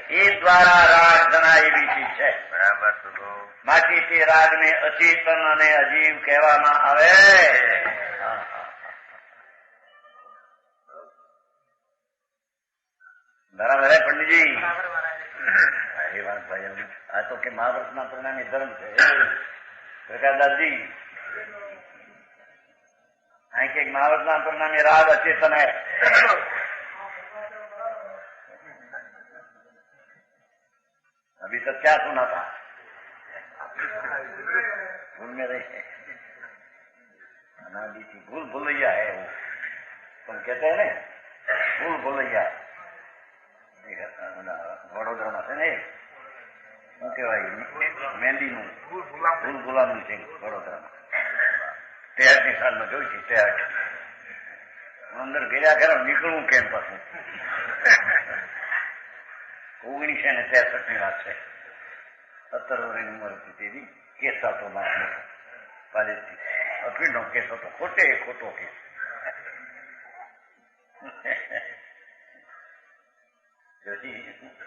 એ દ્વારા રાગ જણાય એવી ચીજ છે. બરાબર. બાકી તે રાગને અચેતન અને અજીવ કહેવામાં આવે. બરાબર હે પંડિતજી? એ વાત ભાઈ આ તો કે મહાભારતના પરિણામે ધર્મ છે. પ્રકાશદાસજી અહીં કે મહાભારતના પરિણામે રાગ અચેતન હે. अभी तक क्या सुना था? भूल में रहे अनादि थी, भूल भूलैया है वो, तुम कहते हैं ना भूल भूलैया વડોદરામાં છે ને શું કહેવાય મહેંદીનું ભૂલ ભૂલાનું છે વડોદરામાં 63ની સાલમાં જોઈ છે 63 અંદર ગયા ખરા નીકળવું કેમ પાછું 1963ની વાત છે 17 વર્ષની ઉંમર હતી તેની કેસ આવતો મારો પાલેથી અફીણનો કેસ હતો ખોટો કેસ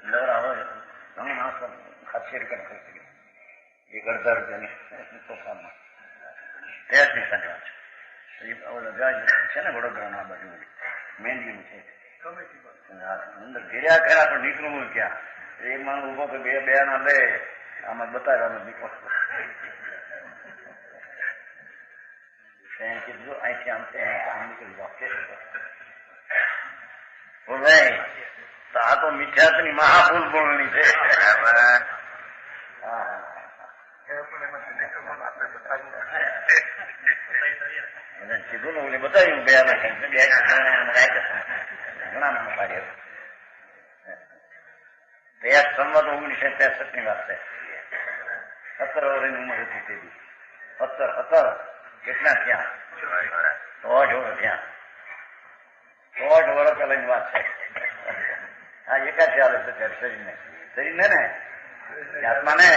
નવરા ઘણો માણસો ખાસી રકમ કરી શકે 1000 રૂપિયાની તોફાનમાં 63ની સંખ્યા છે ને વડોદરાના બાજુ મહેંદીનું છે અંદર ઘેર્યા ખરા પણ નીકળવું ક્યાં એક માણસ ઉભો તો બે ના બે આમાં બતાવ્યા નીકળો કીધું અહીંથી આમ છે આમ નીકળી જાઓ બોલાય તો આ તો મિથ્યાત્વની મહાભૂલ બોલણી છે. કીધું ને બતાવ્યું ઘણા નામ પાડ્યા. સંવત 1963ની વાત છે. 17 વર્ષની ઉંમર હતી તેથી 17 કેટલા થયા 8 વર્ષ થયા 8 વર્ષ પહેલાની વાત છે. હા એકા ચાલે છે ત્યારે શરીરને ને આત્માને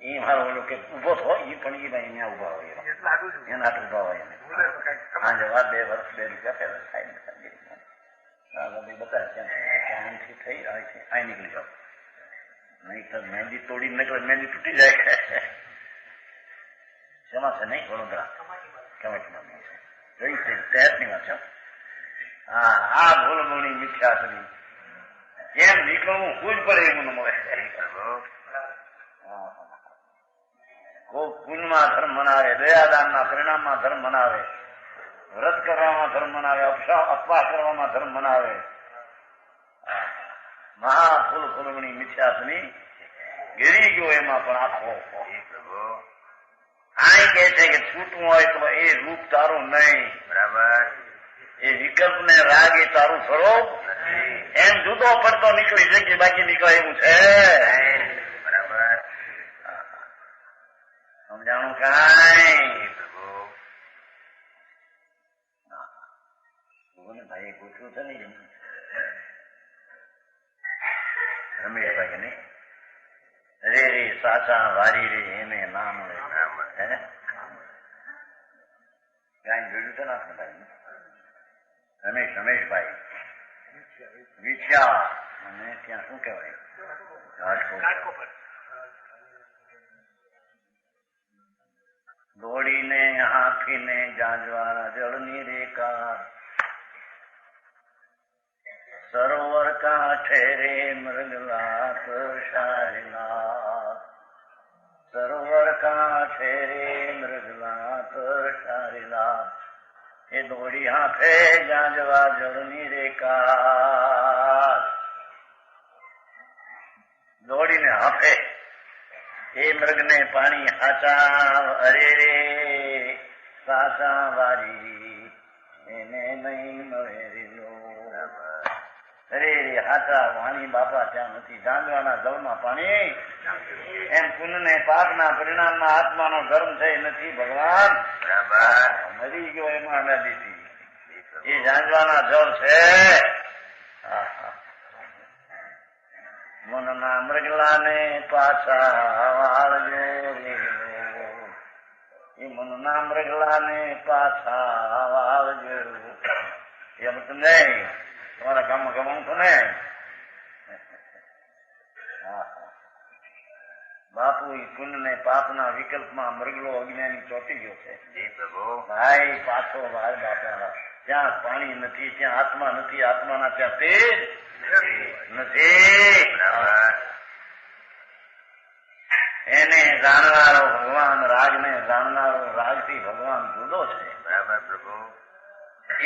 એ મારો ઓલો કે ઉભો થો એ પણ એ ભાઈ અહીંયા ઉભા હોય એના હાથ ઉભા હોય હા જવા 2 વર્ષ 2 રૂપિયા પહેલા થાય બતાવે અહીંથી થઈ અહીં નીકળી જાઓ નહીં તો મહેંદી તોડી નીકળે મહેંદી તૂટી જાય. શેમાં છે નહીં વડોદરા કમેટીમાં જોઈ છે 63ની વાત છે. હા આ ભૂલ ભૂલની મિથ્યાસની કેમ નીકળવું કોઈ પડે એવું મળે. કોઈ પુણ્યમાં ધર્મ મનાવે, દયાદાનના પરિણામમાં ધર્મ મનાવે, વ્રત કરવામાં ધર્મ મનાવે, અપવાસ કરવામાં ધર્મ મનાવે. મહાફૂલ ફૂલમણી મિથ્યાસની ગીરી ગયો એમાં પણ આખો આ કે છે કે છૂટવું હોય તો એ રૂપ તારું નહીં બરાબર એ વિકલ્પ ને રાગ એ તારું સ્વરૂપ એમ જુદો પડતો નીકળી જગ્યા બાકી નીકળે એવું છે બરાબર સમજાણું કાંઈ ભાઈ પૂછવું છે ને રમેશભાઈ નહીં રે રે સાચા વારી રે એને ના મળે ક્યાંય જોયું છે ના રમેશભાઈ વિછ્યા અને ત્યાં શું કહેવાય રાજકોટ દોડીને હાથીને જાંજવાના જળની રેખા સરોવર કાંઠે રે મૃગલાત શારીલા સરોવર કાંઠે રે મૃગલાત શારીલા એ દોડી હાથે જાંજવા જળની રેખા દોડીને હાથે એ મૃગને પાણી હાચા અરે રે સાચા વારી એને નહીં મળે રીલો અરે રે હાચા વાણી બાપા ત્યાં નથી જાંજવાના જળમાં પાણી એમ પુણ્યને પાપના પરિણામના આત્માનો ધર્મ છે નથી ભગવાન મરી ગયો એમાં અનાદિથી એ જાંજવાના જળ છે. મનના મૃગલાને પાછા વાળજો એ મનના મૃગલાને પાછા વાળજો એમ તો નહીં તમારા ગામમાં ગમાવું તો ને બાપુ પુણ્ય ને પાપના વિકલ્પમાં મૃગલો અજ્ઞાની ચોટી ગયો છે ભાઈ પાછો વાર બાપા ત્યાં પાણી નથી ત્યાં આત્મા નથી આત્માના ત્યાં તેજ નથી એને જાણનારો ભગવાન રાગને જાણનારો રાગથી ભગવાન જુદો છે બરાબર પ્રભુ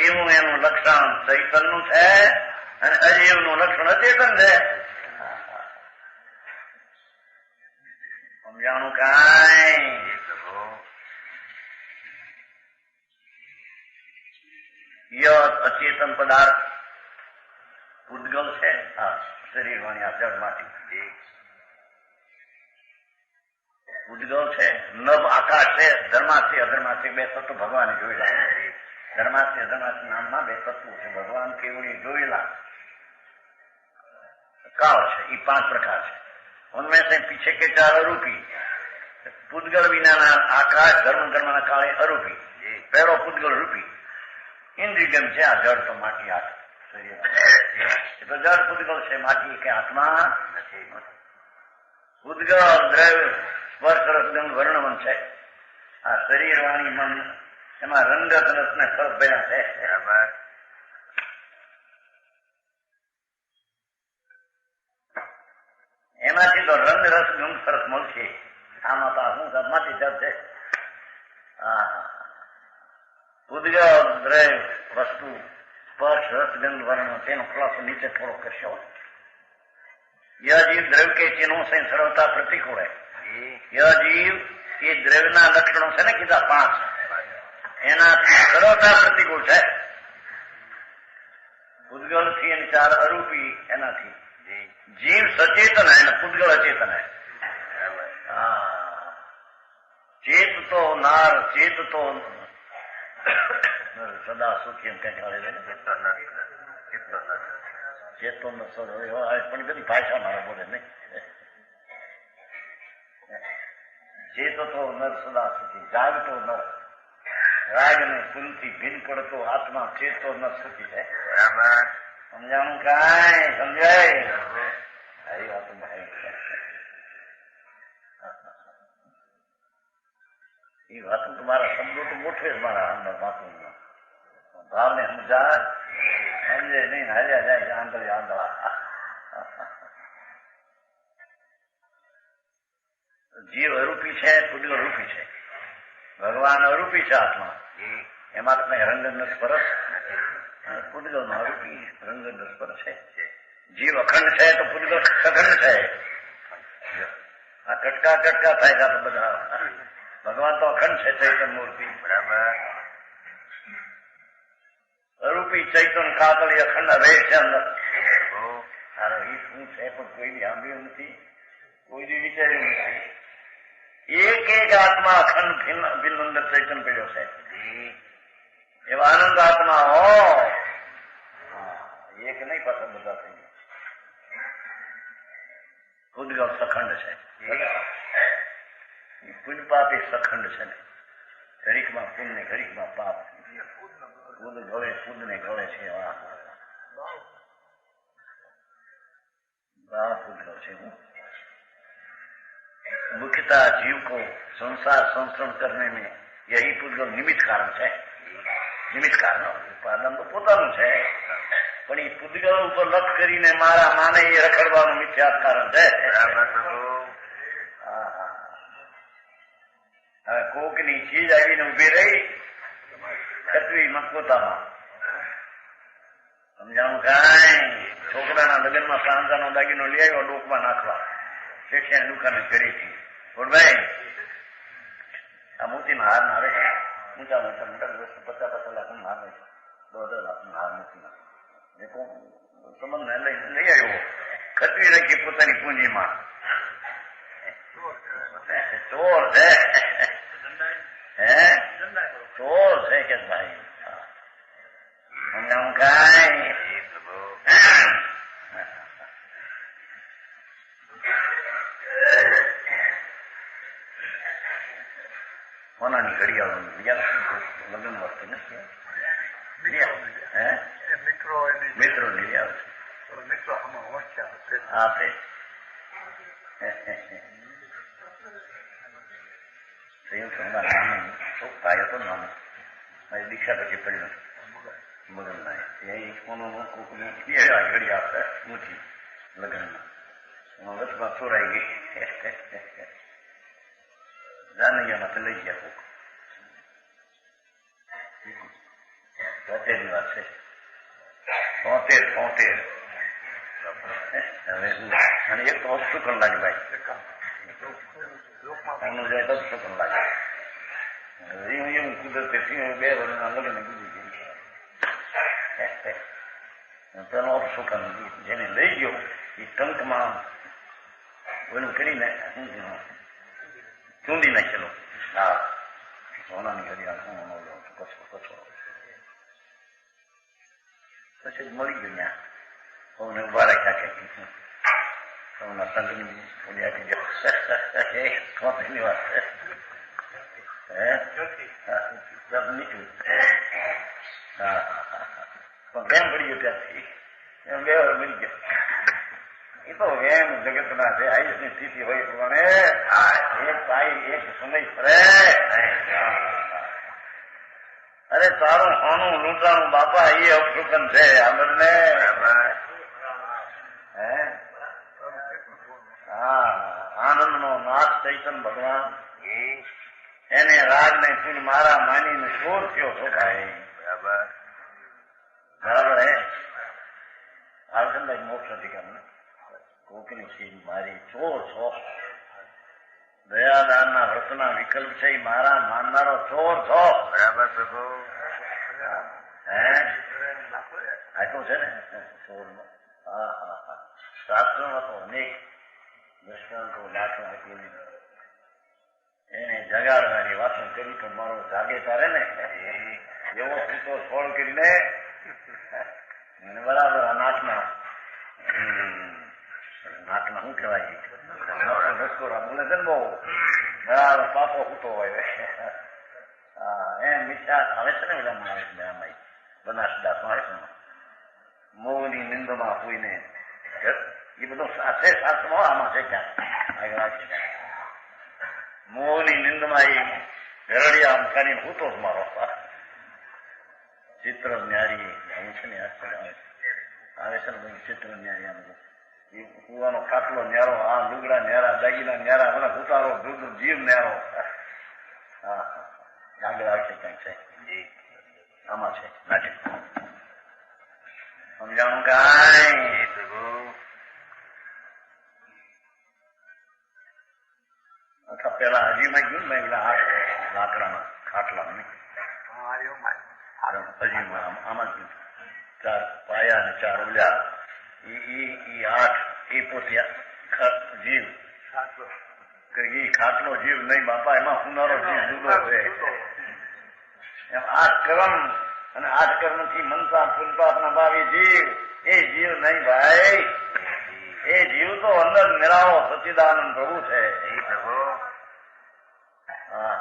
એ એવું એનું લક્ષણ ચૈતનનું છે અને અજીવનું લક્ષણ અચેતન છે. સમજાણું કાંઈ? અચેતન પદાર્થ પૂતગલ છે. શરીર વાણી આ જળમાંથી પૂતગલ છે. નભ આકાશ છે. ધર્માથી અધર્માથી બે તત્વ ભગવાને જોયેલા. ધર્માથી અધર્માથી નામમાં બે તત્વો છે. ભગવાન કેવડી જોયેલા કાળ છે. એ 5 प्रकार છે. उनमें से पीछे के 4 अरूपी. पूतगल विना आकाश धर्म कर्म काले अरूपी. पहलो पूतगल रूपी इंद्रियम છે. આ જળ તો માટી હાથ શરીર તો જળ પૂતગલ છે. માટી કે આત્મા નથી. પૂતગલ દ્રવ્ય સ્પર્શ રસ ગંધ વર્ણવન છે. આ શરીર વાણી મન એમાં રંગ રસ ને ફરક ભર્યા છે. એમાંથી તો રંગ રસ ગંધ ફરક મળશે. આમાં તો શું માંથી જપ છે. પૂતગલ દ્રવ્ય વસ્તુ સ્પર્શ રસ ગંધ વર્ણ તેનો ખુલાસો નીચે થોડો કરશો. यह जीव द्रव्य के चिन्हों से सर्वथा प्रतिकूल है. यह जीव ये द्रव्यના લક્ષણો છે ને કીધા 5 એનાથી સર્વથા પ્રતિકૂળ છે. પૂતગલ થી 4 અરૂપી એનાથી जीव सचेतन है ना पूतगल अचेतन है. चेत तो नार चेत तो सदा सुखी એમ કઈ ચાલે છે. ચેતો ન પણ બધી ભાષા મારા બોલે નહીં. ચેતો તો નર સદા સુખી જાગતો નર રાગ ને કુલથી ભિન્ન પડતો આત્મા ચેતો નર સુખી છે. સમજાણું કાંઈ? સમજાય? આવી વાતો એ વાતો તો મારા શબ્દો તો ગોઠવે જ મારા અંદર વાતો ભાવને સમજા સમજે નહીં હાલ્યા જાય આંધળી આંધળા. જીવ અરૂપી છે. પૂતગલ રૂપી છે. ભગવાન અરૂપી છે. આત્મા એમાં તો કઈ રંગ ન સ્પર્શ. પૂતગલ નો અરૂપી રંગ ન સ્પર્શ છે. જીવ અખંડ છે તો પૂતગલ સખંડ છે. આ કટકા કટકા થાય તો બધા. ભગવાન તો અખંડ છે. ચૈતન મૂર્તિ બરાબર. અરૂપી ચૈતન કાતળી અખંડ રહે છે અંદર. સારો એ શું છે પણ કોઈ સાંભળ્યું નથી, કોઈ વિચાર્યું નથી. એક આત્મા અખંડ ભિન્ન અંદર ચૈતન પડ્યો છે. એવા આનંદ આત્મા હો એક નહીં પાછા બધા થઈ ગયા. પૂતગલ સખંડ છે. પુણ્ય પાપ એ સખંડ છે ને. ઘડીકમાં પુણ્ય ઘડીકમાં પાપ. પૂદ ગળે પૂદ ને ગળે છે. પૂતગલ છે. मुख्यतः जीव को संसार संस्करण करने में यही पूतगल निमित्त कारण है. નિમિત્ત કારણ ઉપાદાન તો પોતાનું છે પણ એ પૂતગલ ઉપર લક્ષ કરીને મારા માને એ રખડવાનું મિથ્યાત કારણ છે. હવે કોકની ચીજ આવીને ઉભી રહી કતવી પોતામાં. સમજાણું કાંઈ? છોકરાના લગ્નમાં સાંજાનો દાગીનો લઈ આવ્યો ડોકમાં નાખવા. શેઠિયાની દુકાને ઘરેથી ભાઈ આ મોતીના હાર ના આવે છે. ઊંચા મોટા મોટા 50-50 લાખનો હાર હોય છે. 10 લાખનો હાર મોતીના સંબંધ લઈ આવ્યો. ખતવી રાખી પોતાની પૂંજીમાં. ચોર છે. હે ચોર છે કે ભાઈ? સમજાવું કાંઈ? કોનાની ઘડિયાળો લગ્ન વસ્તુ નથી. મિત્રો લઈ આવે છે. હા તે ભાઈ હતો નાનો મારી દીક્ષા પછી પડ્યો મગન ના ઘડી આપે ઊંચી લગ્નમાં વચમાં ચોરાઈ ગઈ. જાનૈયામાં તો લઈ ગયા કોક 73 વાત છે. 73 હવે અને એક તો અપશુકન લાગે ભાઈ, એનું જાય તો અપશુકન લાગે. એવું કુદરતી 2 વર્ષના લગ્ન કીધું પેલો અપશુકન જેને લઈ ગયો એ ટંકમાં ઓલું કરીને ચૂંદી નાખેલો. હા, સોનાની ઘડિયાળ કચો પછી મળી ગયું ત્યાં. સૌને ઉભા રાખ્યા કે સૌના સંઘની ઓલી આપી ગયો. કોની વાત છે? નીકળ્યું. હા, પણ કેમ પડી ગયો ત્યાંથી? એમ 2 વાર મળી ગયા. એ તો એમ જગતના છે, આયુષની સ્થિતિ હોય પ્રમાણે એક પાઈ એક સમય ફરે. અરે તારું આનું લૂંટાણું બાપા એ અપશુકન છે. આનંદને આનંદ નો નાથ ચૈતન ભગવાન એને રાગ ને તું મારા માનીને ચોર થયો છો ભાઈ. બરાબર હે? આવશંભાઈ મોક્ષ અધિકાર કોકની સીધ મારી ચોર છો. દયાદાનના વ્રતના વિકલ્પ છે મારા માનનારો ચોર છો. બરાબર પ્રભુ? આટલું છે ને ચોરનો. હા હા હા, શાસ્ત્રમાં તો અનેક દ્રષ્ટાંતો દાખલા આપીને એને જગાડવાની વાતો કરી પણ મારો જાગે તારે ને એવો સૂતો છોડ કરીને બરાબર. આ નાટના શું કહેવાય? રસકોરા બોલે છે ને બહુ બરાબર પાપો સૂતો હોય. હા, એમ મીઠા આવે છે ને પેલા માણસ બનાસદાસમાં આવે છે મોહની નિંદમાં હોઈને એ બધો સાથે શાસ્ત્રમાં આમાં છે ક્યાં મોહની નિંદમાં એ ઘરડિયા આમ કરીને સૂતો જ મારો ચિત્ર ન્યારી આવું છે ને આવે છે ને ચિત્ર ન્યારી આમ એ કુવાનો ખાટલો ન્યારો, આ લુગડા ન્યારા, દાગીના ન્યારા, મને ઉતારો જીવ ન્યારો. હા, આગળ આવશે ક્યાંક છે આમાં છે નાટક. સમજાણું કાંઈ? અથવા પેલા હજીમાં ગયું ને પેલા 8 લાકડાના ખાટલા હજીમાં આમાં જ 4 પાયા ને 4 ઉલ્યા. એ 8 એ પોતે જીવ ખાટલો જીવ નહીં બાપા, એમાં હુનારો જીવ જુદો છે. એમ 8 કર્મ અને 8 કર્મ થી મનસા પુનપાપના ભાવી જીવ એ જીવ નહીં ભાઈ. એ જીવ તો અંદર નિરાળો સચ્ચિદાનંદ પ્રભુ છે. હા,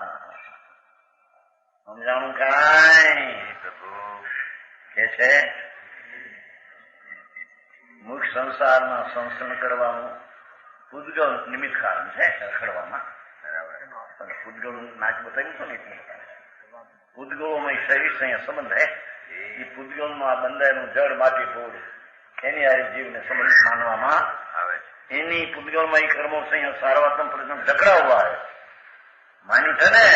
સમજાણું કાંઈ? કે છે મુખ સંસારમાં સંસર્ણ કરવાનું પૂદગલ નિમિત્ત કારણ છે રખડવામાં. બરાબર, પૂદગલ નાચ બતાવ્યું હતું ને એટલે પૂદગલોમાં શરીર સંયા સંબંધ હે. એ પૂદગલમાં આ બંધાયેલું જળ માટી ફૂડ એની આ જીવને સંબંધ માનવામાં આવે છે. એની પૂદગલમાં એ કર્મો સંયા સાર્વત્રમ પ્રજ્ઞ જકડાવવા આવે. માન્યું છે ને?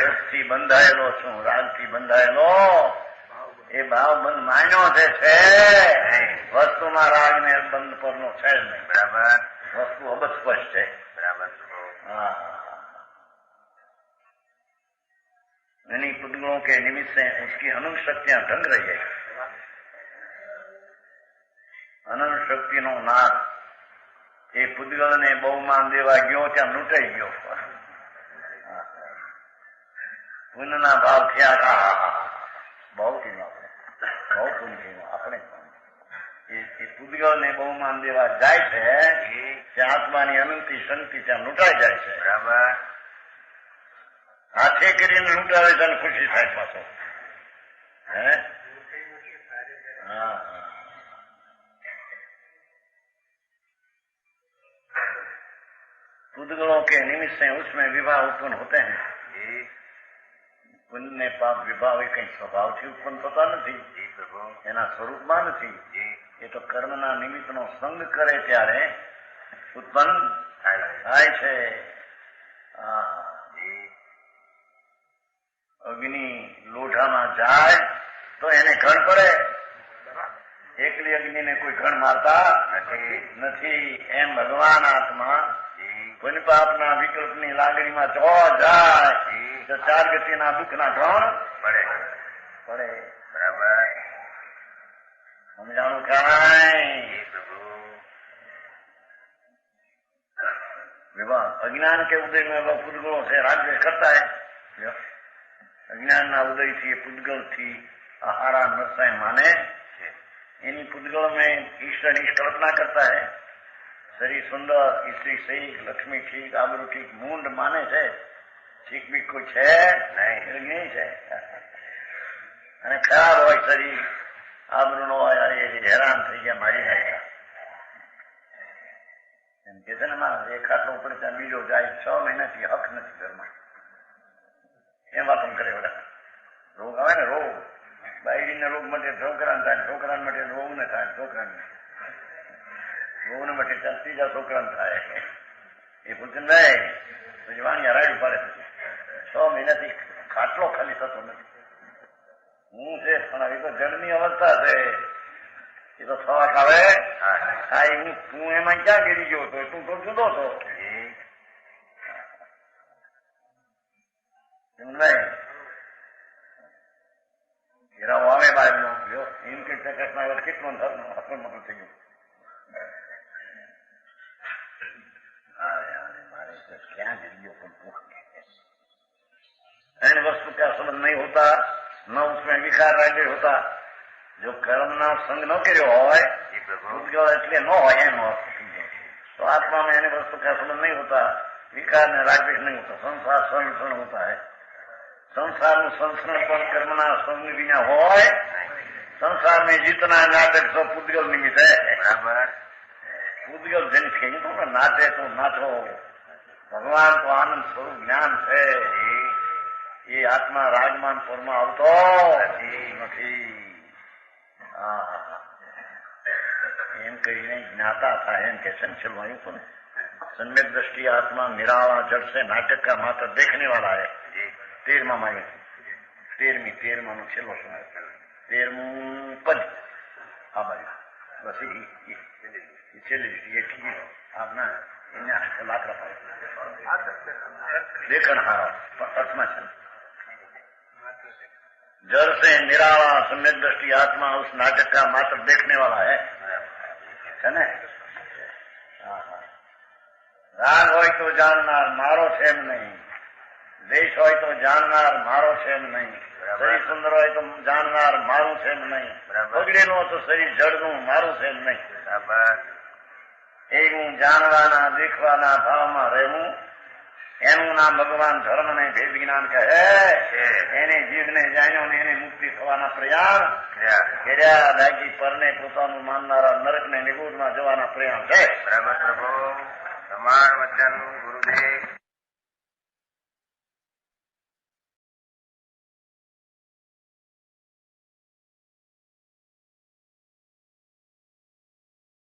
રસથી બંધાયેલો છું, રાગથી બંધાયેલો એ ભાવ બંધ માન્યો છે. વસ્તુમાં રાગ ને બંધ પરનો છે જ નહીં. બરાબર, વસ્તુ અબજ સ્પષ્ટ છે. બરાબર. હા, यानी पुद्गलों के निमित्त से उसकी अनंत शक्तियां ढंग रही है. અનંત શક્તિનો નાથ એ પુદ્ગલને બહુમાન દેવા ગયો ત્યાં લૂંટાઈ ગયો. પુણ્યના ભાવ થયા. બહુ થયું બહુ પુણ્ય થયું આપણે. એ પુદ્ગલને બહુમાન દેવા જાય છે ત્યાં આત્માની અનંતી શક્તિ ત્યાં લૂંટાઈ જાય છે. બરાબર. હાથે કરીને લૂંટાવે છે અને ખુશી થાય પાછો. હે હા હા. पुद्गलों के निमित्त से उसमें विवाह उत्पन्न होते हैं. पुण्य ने पाप विवाह कई स्वभावથી उत्पन्न થતા નથી, એના સ્વરૂપમાં નથી. એ તો કર્મના નિમિત્તનો સંગ કરે ત્યારે ઉત્પન્ન થાય છે. અગ્નિ લોઢામાં જાય તો એને ઘણ પડે. એકલી અગ્નિને કોઈ ઘણ મારતા નથી. એમ ભગવાન આત્મા પુણ્ય પાપના વિકલ્પની લાગણીમાં જો જાય તો ચાર ગતિના દુઃખના ઘણ પડે. બરાબર. સમજાણું કાંઈ? विवाह अज्ञान के उदय में वह पुद्गलों से राज्य करता है. अज्ञान ना उदय थी पुद्गल थी आहारा नरसाय माने इन्हीं पुद्गल में ईश्वर की कल्पना करता है. शरीर सुंदर, स्त्री सही, लक्ष्मी ठीक, आबरू ठीक, मूंड माने છે. ठीक भी कुछ है नहीं છે. અને ખરાબ હોય શરીર, આબરૂ નો હોય, હેરાન થઈ ગયા, મારી નાખ્યા. એમ કે છે ને મારા એક ખાટલો પડે ત્યાં બીજો જાય, 6 મહિનાથી હક નથી ઘરમાં. એમ વાતો કરે બધા. રોગ આવે ને રોગ, બાયડીને રોગ માટે છોકરાને થાય, છોકરાને માટે રોગ ને થાય, છોકરાને રોગ ને માટે ત્રીજા છોકરાને થાય. એ પૂછનભાઈ પછી વાણિયા રાયડું પાડે. પછી 6 મહિનાથી ખાટલો ખાલી થતો નથી. હું છે પણ એ તો જળની અવસ્થા છે. એ તો થવા ખાવે તું એમાં ક્યાં ગીરી ગયો હતો? તું તો જુદો છો. ઘેરાવો આવે બાર નો એમ કે કેટલું મોટું થઈ ગયું. मारे तो क्या गरीबों को भूख है. वस्तु का संबंध नहीं होता, न उसमें विकार राज्य होता. जो कर्मना संग न કર્યો હોય એટલે ન હોય એમ तो आत्मा में यानी वस्तु का संबंध नहीं होता, विकार में रागद्वेष नहीं होता. संसार संरक्षण होता है. संसार में संस्करण पर कर्मना संग बिना હોય. संसार में जितना नाटक सब पुद्गल निमित्त है. बराबर. पुद्गल जन कहीं तो नाटे तो नाचो. भगवान तो आनंद स्वरूप ज्ञान है. ये आत्मा रागमान पुरमा આવતો નથી. એમ કરીને જ્ઞાતા था एम के चलवायु को सम्यक दृष्टि आत्मा निराला जड़ से नाटक का मात्र देखने वाला है. 13मा माया 13मा નો છેલ્લો સમય 13મું પદ આ બાજુ બસ એ છેલ્લી એ ઠીક આપના એને લાકડા પાડે देखण हारा अर्थमा છે. जड़ से निराला सम्यक दृष्टि आत्मा उस नाटक का मात्र देखने वाला है ने. राग હોય તો જાણનાર મારો છે એમ નહીં. દેશ હોય તો જાણનાર મારો છે એમ નહીં. શરીર સુંદર હોય તો જાણનાર મારું છે એમ નહીં. બગડેલું તો શરીર જડનું મારું છે એમ નહીં. એ હું જાણવાના દેખવાના ભાવમાં રહેવું એનું નામ ભગવાન ધર્મ ને ભેદ જ્ઞાન કહે. એને જીવને જાણ્યો ને એને મુક્તિ થવાના પ્રયાસ કર્યા. દાગી પરને પોતાનું માનનારા નરક ને નિગુઢમાં જવાના પ્રયાસ છે. બરાબર પ્રભુ. સમાન વચન ગુરુદેવ.